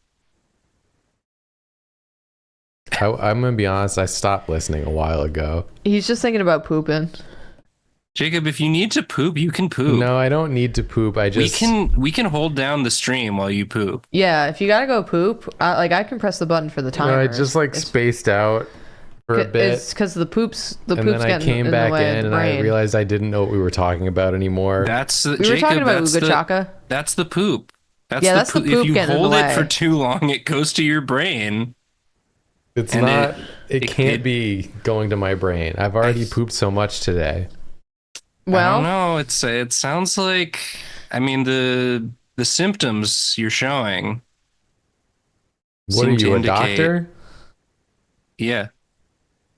I'm going to be honest, I stopped listening a while ago. He's just thinking about pooping. Jacob, if you need to poop, you can poop. No, I don't need to poop. We can hold down the stream while you poop. Yeah, if you gotta go poop, I can press the button for the timer. I just like spaced out for a bit. It's because the poops and then I came back in and I realized realized I didn't know what we were talking about anymore. we were talking about Uga Chaka. That's the poop. That's the poop If you getting in hold the it way. for too long, it goes to your brain. It's and not. It can't be going to my brain. I've already pooped so much today. Well, I don't know. It sounds like. I mean the symptoms you're showing. What are seem to you, a indicate- doctor? Yeah.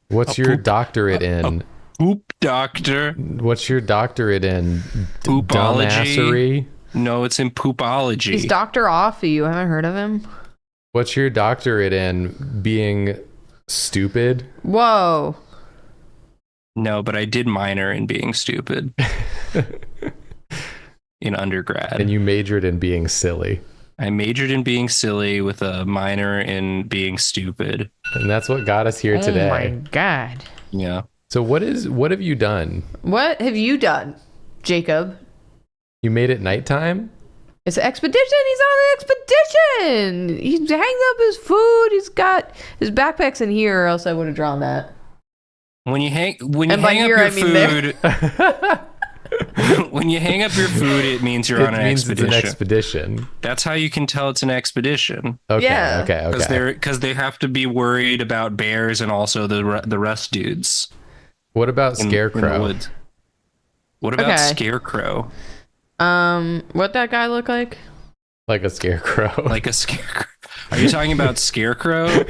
What's your doctorate in? Poop doctor. What's your doctorate in? Poopology. Dumbassery? No, it's in poopology. he's Dr. Offie. You haven't heard of him? What's your doctorate in being stupid? Whoa. No, but I did minor in being stupid in undergrad. And you majored in being silly. I majored in being silly with a minor in being stupid. And that's what got us here today. Oh my god. Yeah. So what have you done? What have you done, Jacob? You made it nighttime? It's an expedition. He's on an expedition. He hangs up his food. He's got his backpack's in here, or else I would have drawn that. When you hang up here, your I mean food, when you hang up your food, it means you're on an expedition. It's an expedition. That's how you can tell it's an expedition. Okay, Yeah. okay. Because they have to be worried about bears and also the rest dudes. What about in the Scarecrow? woods. What about Scarecrow? What that guy look like? Like a scarecrow. Like a scarecrow. Are you talking about Scarecrow? Are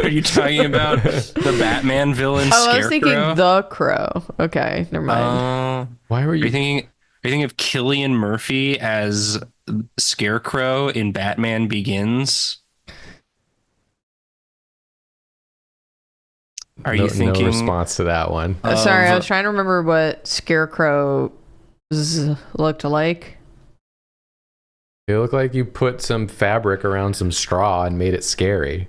you talking about the Batman villain Scarecrow? I was thinking the Crow. Okay, never mind. Why were Are you you thinking of Cillian Murphy as Scarecrow in Batman Begins? Are you thinking no response to that one? Sorry, I was trying to remember what Scarecrow looked like. It looked like you put some fabric around some straw and made it scary.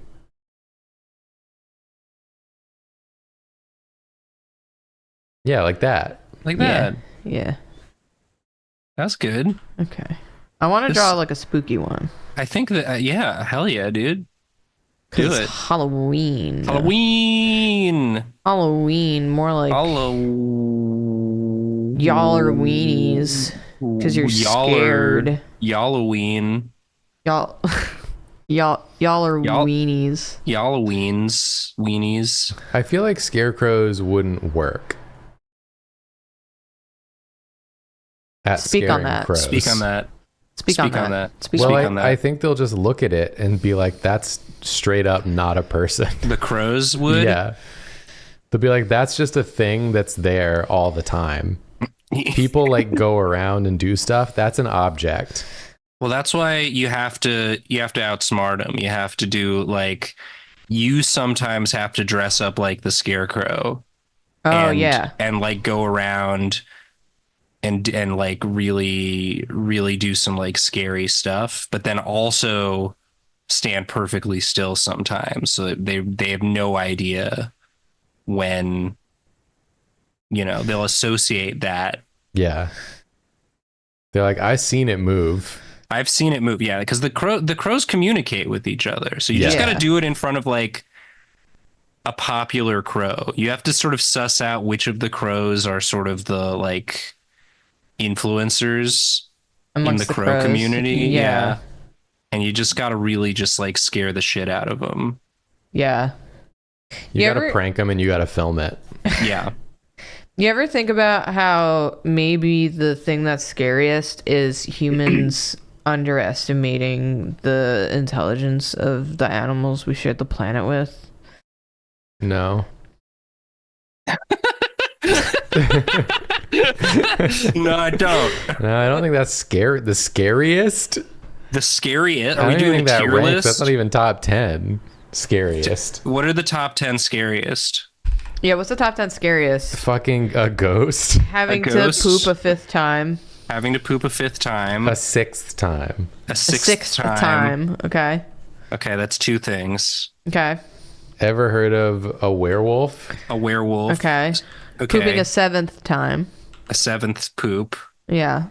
Yeah, like that. like that? Yeah. That's good. Okay. I want to draw like a spooky one. I think that hell yeah, dude. Do It's it. Halloween. Halloween, more like Halloween. y'all are weenies because you're scared. Yalloween. Y'all are weenies. Weenies. I feel like scarecrows wouldn't work. Speak on that. Speak on that. Speak on that. I think they'll just look at it and be like, that's straight up not a person. The crows would? Yeah. They'll be like, that's just a thing that's there all the time. People like go around and do stuff. That's an object. Well, that's why you have to outsmart them. You have to do like, you sometimes have to dress up like the Scarecrow. And like go around and like really do some like scary stuff, but then also stand perfectly still sometimes, so they have no idea when, they'll associate that. Yeah, they're like, I've seen it move. Yeah, because the crows communicate with each other, so you just got to do it in front of like a popular crow. You have to sort of suss out which of the crows are sort of the like influencers amongst in the crow community. Yeah. And you just got to really just like scare the shit out of them. Yeah. You got to prank them and you got to film it. Yeah. You ever think about how maybe the thing that's scariest is humans underestimating the intelligence of the animals we share the planet with? No. No, I don't. No, I don't think that's scary. The scariest? The scariest? Are we doing a that tier rank? list? That's not even top 10 scariest. What are the top 10 scariest? Yeah, what's the top 10 scariest? Fucking a ghost. Having to poop a fifth time. Having to poop a fifth time. A sixth time. A sixth time. Okay. Okay, that's two things. Okay. Ever heard of a werewolf? A werewolf. Okay. Pooping a seventh time. A seventh poop. Yeah.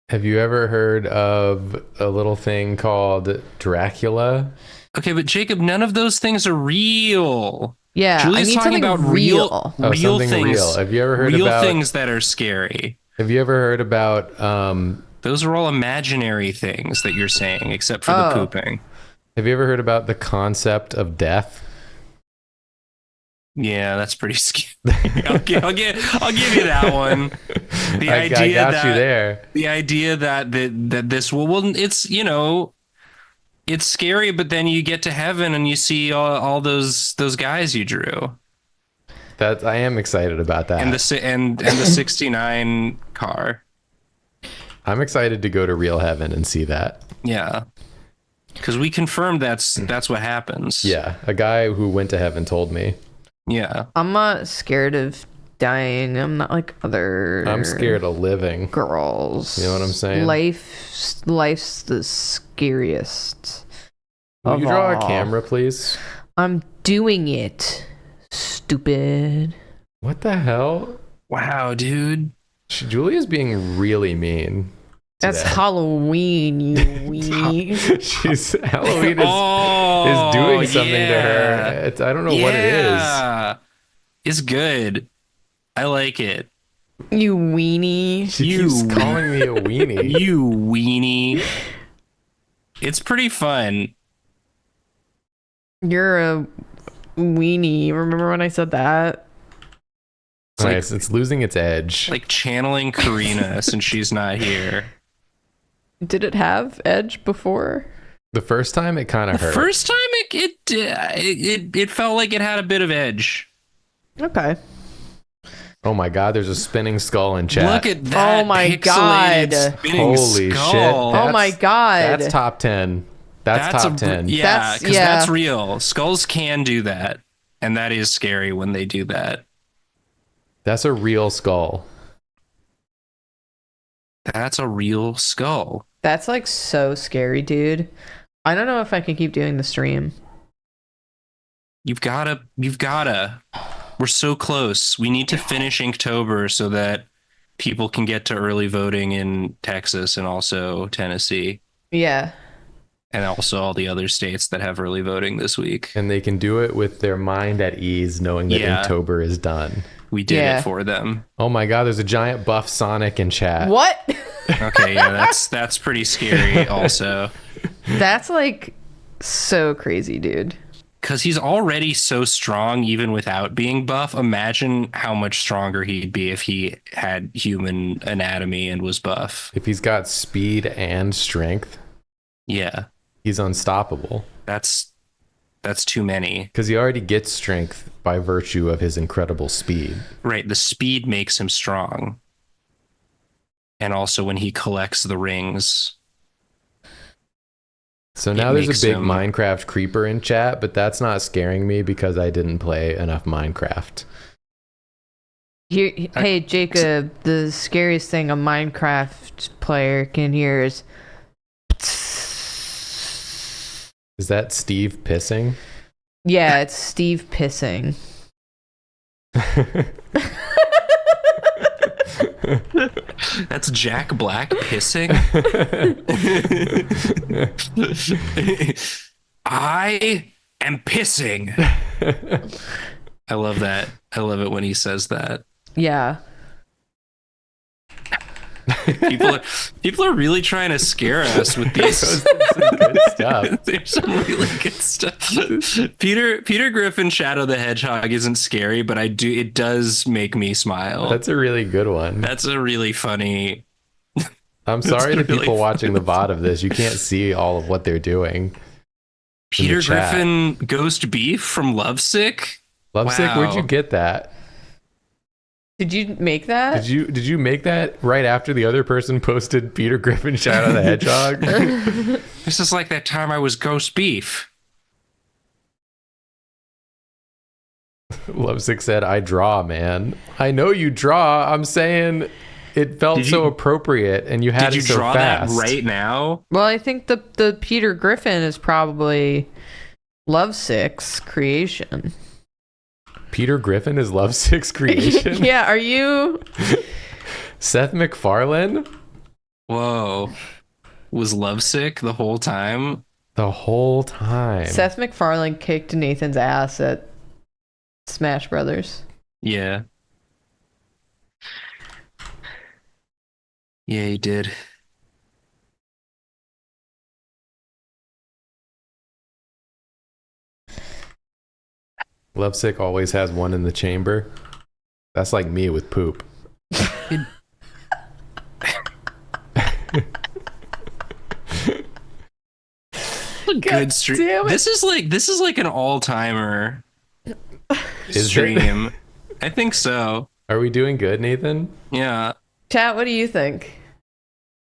Have you ever heard of a little thing called Dracula? Okay, but Jacob, none of those things are real. Yeah, Julie's I need talking about real things. Real. Have you ever heard real about things that are scary? Have you ever heard about those are all imaginary things that you're saying, except for the pooping. Have you ever heard about the concept of death? Yeah, that's pretty scary. I'll give you that one. I got you there. The idea that this it's it's scary, but then you get to heaven and you see all those guys you drew. That I am excited about that. And the 69 car. I'm excited to go to real heaven and see that. Yeah. Because we confirmed that's what happens. Yeah, a guy who went to heaven told me. Yeah. I'm not scared of dying. I'm not like other. I'm scared of living. Girls. You know what I'm saying? Life's the scariest. Will you draw all. a camera, please? I'm doing it. Stupid. What the hell? Wow, dude. Julia's being really mean. That's today. Halloween, you weenie. Halloween is doing something to her. I don't know what it is. It's good. I like it. You weenie. She keeps calling me a weenie. You weenie. It's pretty fun. You're a weenie. Remember when I said that? Nice. It's losing its edge. Like channeling Karina since she's not here. Did it have edge before? The first time it kind of hurt. First time it felt like it had a bit of edge. Okay. Oh my god, there's a spinning skull in chat. Look at that. Oh my pixelated God. spinning Holy skull. shit. Oh my god. That's top 10. That's top 10. Yeah, because yeah. that's real. Skulls can do that. And that is scary when they do that. That's a real skull. That's a real skull. That's like so scary, dude. I don't know if I can keep doing the stream. You've gotta. We're so close. We need to finish Inktober so that people can get to early voting in Texas and also Tennessee. Yeah. And also all the other states that have early voting this week. And they can do it with their mind at ease, knowing that Yeah. Inktober is done. We did Yeah. it for them. Oh my god, there's a giant buff Sonic in chat. What? Okay, yeah, that's pretty scary also. That's like so crazy, dude. Because he's already so strong even without being buff. Imagine how much stronger he'd be if he had human anatomy and was buff. If he's got speed and strength, Yeah, he's unstoppable. that's too many. Because he already gets strength by virtue of his incredible speed. Right, the speed makes him strong. And also when he collects the rings. So now It there's makes a big him- Minecraft creeper in chat, but that's not scaring me because I didn't play enough Minecraft. Hey, Jacob, the scariest thing a Minecraft player can hear is. Is that Steve pissing? Yeah, it's Steve pissing. That's Jack Black pissing. I am pissing. I love that. I love it when he says that. Yeah. People are really trying to scare us with these. Good stuff. There's some really good stuff. Peter Griffin Shadow the Hedgehog isn't scary, but it does make me smile. That's a really good one. That's a really funny. I'm sorry to really people watching the VOD of this. You can't see all of what they're doing. Peter chat. Griffin Ghost Beef from Lovesick. Lovesick, Wow. where'd you get that? Did you make that? Did you make that right after the other person posted Peter Griffin Shadow the Hedgehog? This is like that time I was Ghost Beef. Lovesick said, I draw, man. I know you draw. I'm saying it felt Did so you- appropriate and you had Did it you so draw fast. that right now? Well, I think the Peter Griffin is probably Lovesick's creation. Peter Griffin is Lovesick's creation? Yeah, are you? Seth MacFarlane? Whoa. Was Lovesick the whole time? The whole time. Seth MacFarlane kicked Nathan's ass at Smash Brothers. Yeah. Yeah, he did. Lovesick always has one in the chamber. That's like me with poop. Good stream. damn it. This is like an all-timer Is it? stream. I think so. Are we doing good, Nathan? Yeah. Chat, what do you think?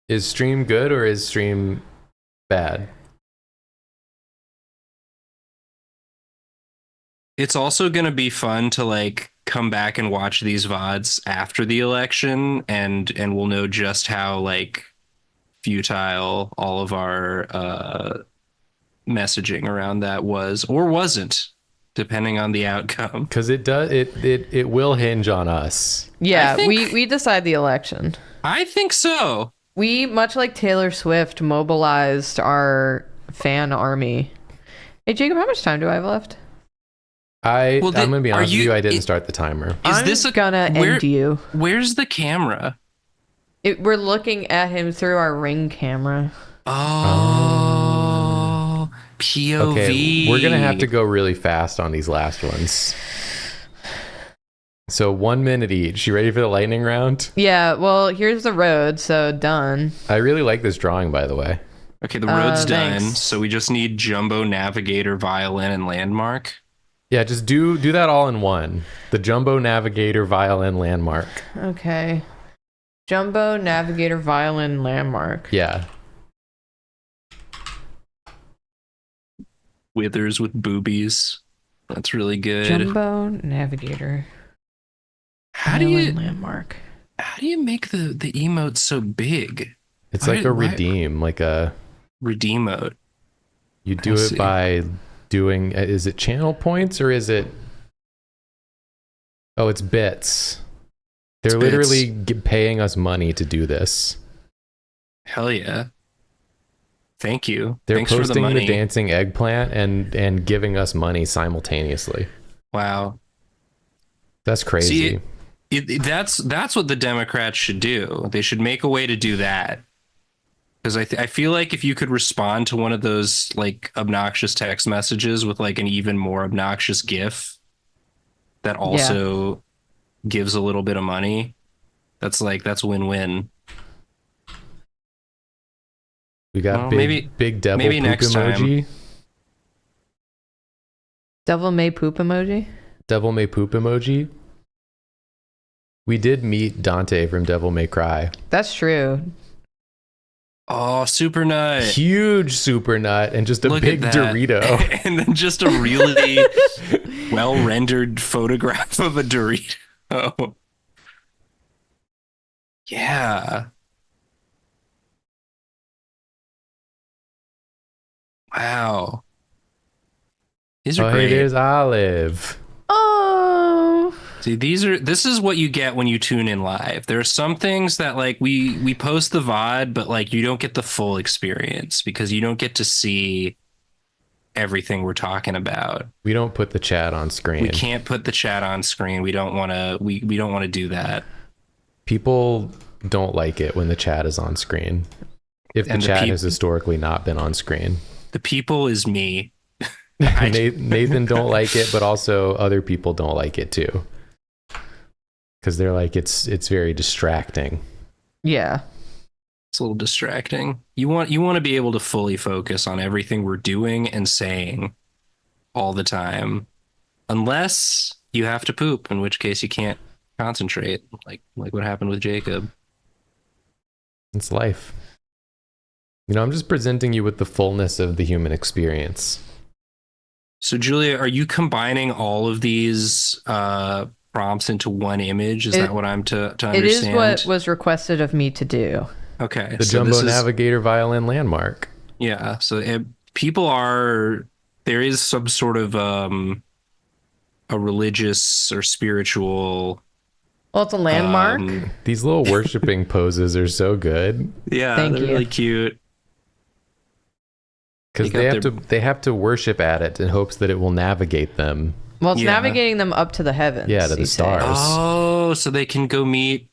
Is stream good or is stream bad? It's also going to be fun to like come back and watch these VODs after the election, and we'll know just how like futile all of our messaging around that was or wasn't, depending on the outcome. Because it will hinge on us. Yeah, think- we decide the election. I think so. We, much like Taylor Swift, mobilized our fan army. Hey, Jacob, how much time do I have left? I'm going to be honest with you, I didn't start the timer. I'm gonna end you. Where's the camera? We're looking at him through our Ring camera. Oh, POV. Okay, we're going to have to go really fast on these last ones. So 1 minute each. You ready for the lightning round? Yeah, well, here's the road, so done. I really like this drawing, by the way. Okay, the road's done. Thanks. So we just need Jumbo, Navigator, Violin, and Landmark. Yeah, just do that all in one. The Jumbo, Navigator, Violin, Landmark. Okay. Jumbo, Navigator, Violin, Landmark. Yeah. Withers with boobies. That's really good. Jumbo, Navigator, How do Violin, you Landmark. make the emote so big? It's Why like did- a why- redeem, like a... Redeemote. You do I it see. by doing... Is it channel points or is it... Oh, it's bits. They're It's literally paying us money to do this. Hell yeah. Thank you. They're Thanks for the posting the money. dancing eggplant and giving us money simultaneously. Wow. That's crazy. See, that's what the Democrats should do. They should make a way to do that. Because I feel like if you could respond to one of those like obnoxious text messages with like an even more obnoxious GIF that also gives a little bit of money, that's win-win. We got Well, big devil maybe poop next time. emoji. Devil may poop emoji. Devil may poop emoji. We did meet Dante from Devil May Cry. That's true. Oh, super nut. Huge super nut and just a Look big at that. Dorito. And then just a really well-rendered photograph of a Dorito. Yeah. Wow. These are Oh, hey, great. there's Olive. Oh. See, this is what you get when you tune in live. There are some things that like we post the VOD, but like you don't get the full experience because you don't get to see everything we're talking about. We don't put the chat on screen. We can't put the chat on screen. We don't want to we don't want to do that. People don't like it when the chat is on screen. If the And the chat peop- has historically not been on screen. The people is me. Nathan don't like it, but also other people don't like it too. Because they're like, it's very distracting. Yeah. It's a little distracting. You want to be able to fully focus on everything we're doing and saying all the time. Unless you have to poop, in which case you can't concentrate, like what happened with Jacob. It's life. You know, I'm just presenting you with the fullness of the human experience. So Julia, are you combining all of these prompts into one image? Is that what I'm to understand? It is what was requested of me to do. Okay. The so Jumbo this is- Navigator Violin Landmark. Yeah. So there is some sort of a religious or spiritual. Well, it's a landmark. These little worshiping poses are so good. Yeah, Thank they're you. really cute. Because they have to worship at it in hopes that it will navigate them. Well, it's Yeah. navigating them up to the heavens. Yeah, to the you say. stars. Oh, so they can go meet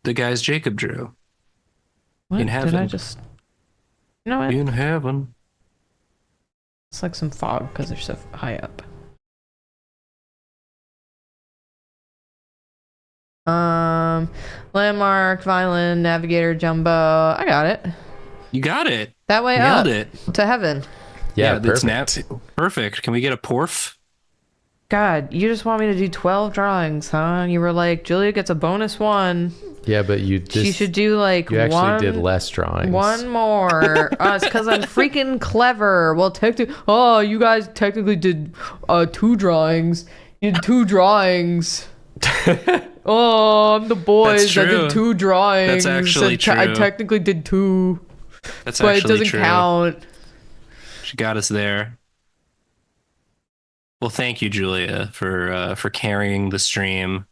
the guys Jacob drew What? in Did I heaven. just... You know what? in heaven. It's like some fog because they're so high up. Landmark, Violin, Navigator, Jumbo. I got it. You got it. That way Nailed up it. to heaven. Yeah, that's perfect. perfect. Can we get a porf? God, you just want me to do 12 drawings, huh? You were like, Julia gets a bonus one. Yeah, but you She should do like you actually one. did less drawings. One more. It's because I'm freaking clever. Well, you guys technically did 2 drawings. You did 2 drawings. Oh, I'm the boys. That's true. I did 2 drawings. That's actually true. I technically did 2, That's but it actually doesn't true. count. She got us there. Well, thank you, Julia, for carrying the stream.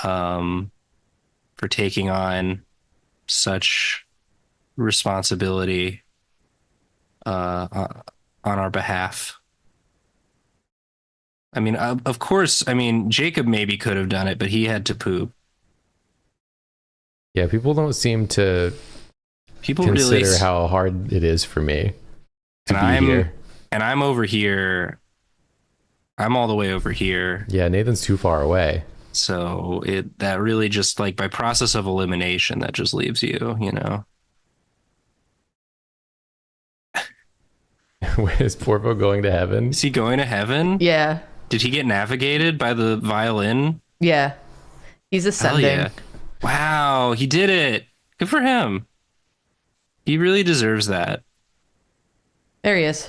For taking on such responsibility on our behalf. I mean, of course, I mean, Jacob maybe could have done it, but he had to poop. Yeah, people don't seem to People consider really, how hard it is for me to and be here. And I'm over here. I'm all the way over here. Yeah, Nathan's too far away. So that really just like by process of elimination, that just leaves you, you know. Is Porvo going to heaven? Is he going to heaven? Yeah. Did he get navigated by the violin? Yeah. He's ascending. Hell yeah. Wow, he did it. Good for him. He really deserves that. There he is.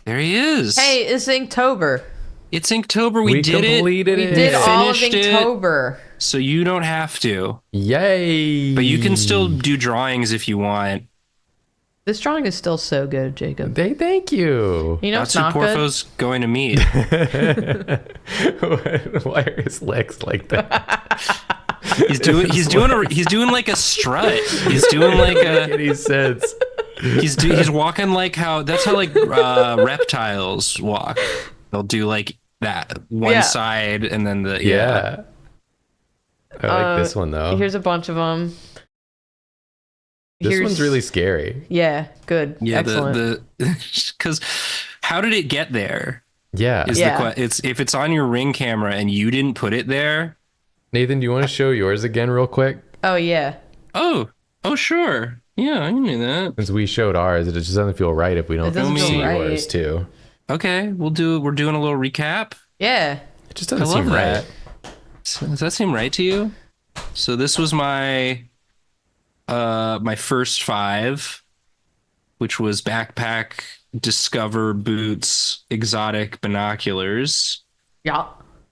There he is. Hey, it's Inktober. It's Inktober. We did it. completed We it. did all of Finished it. Inktober. So you don't have to. Yay! But you can still do drawings if you want. This drawing is still so good, Jacob. Thank you. You know That's it's who not good? Porfo's going to meet. Why are his legs like that? He's doing like a strut. He's doing like Make a any sense? he's walking like that's how like reptiles walk. They'll do like that one Yeah. side and then the Yeah. I like this one though. Here's a bunch of them. This one's really scary. Yeah, good. Yeah, Excellent. because how did it get there? Yeah. It's if it's on your Ring camera and you didn't put it there. Nathan, do you want to show yours again real quick? Oh, yeah. Oh, sure. Yeah, I knew that. Since we showed ours, it just doesn't feel right if we don't It doesn't see feel right. yours too. Okay, we're doing a little recap. Yeah. It just doesn't I love seem that. right. So, does that seem right to you? So this was my first 5, which was backpack, discover, boots, exotic, binoculars. Yeah.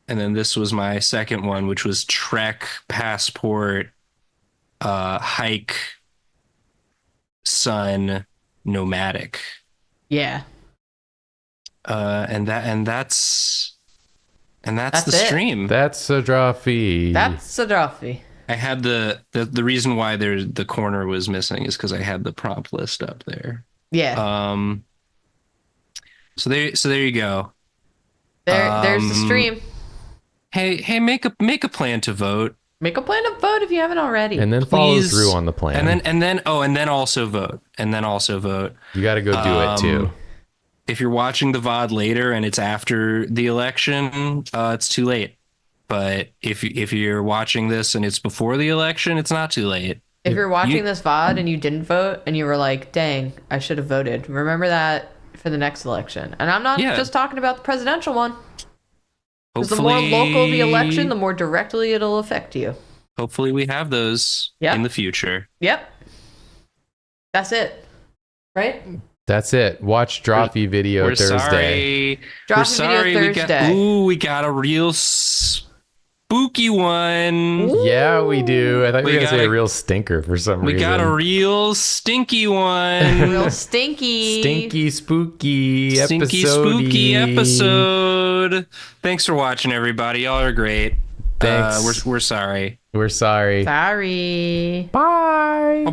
And then this was my second one, which was trek, passport, hike, sun, nomadic. Yeah. And that's That's the it. stream. That's a Drawfee. That's a Drawfee. I had the reason why the corner was missing is because I had the prompt list up there. Yeah. So there you go. There's the stream. Hey, make a plan to vote. Make a plan to vote if you haven't already. And then follow Please. through on the plan. And then also vote. You got to go do it too. If you're watching the VOD later and it's after the election, it's too late. But if you're watching this and it's before the election, it's not too late. If you're watching this VOD and you didn't vote and you were like, dang, I should have voted, remember that for the next election. And I'm not just talking about the presidential one. Because the more local the election, the more directly it'll affect you. Hopefully we have those in the future. Yep. That's it. Right? That's it. Watch Drawfee video We're Thursday. sorry. Drawfee We're sorry. video Thursday. We got a real spooky one. Yeah, we do. I thought you were We going to say got a a- real stinker for some We reason. got a real stinky one. Real stinky. Stinky, spooky Stinky, spooky episode. Thanks for watching, everybody. Y'all are great. Thanks. We're sorry. We're sorry. Sorry. Bye.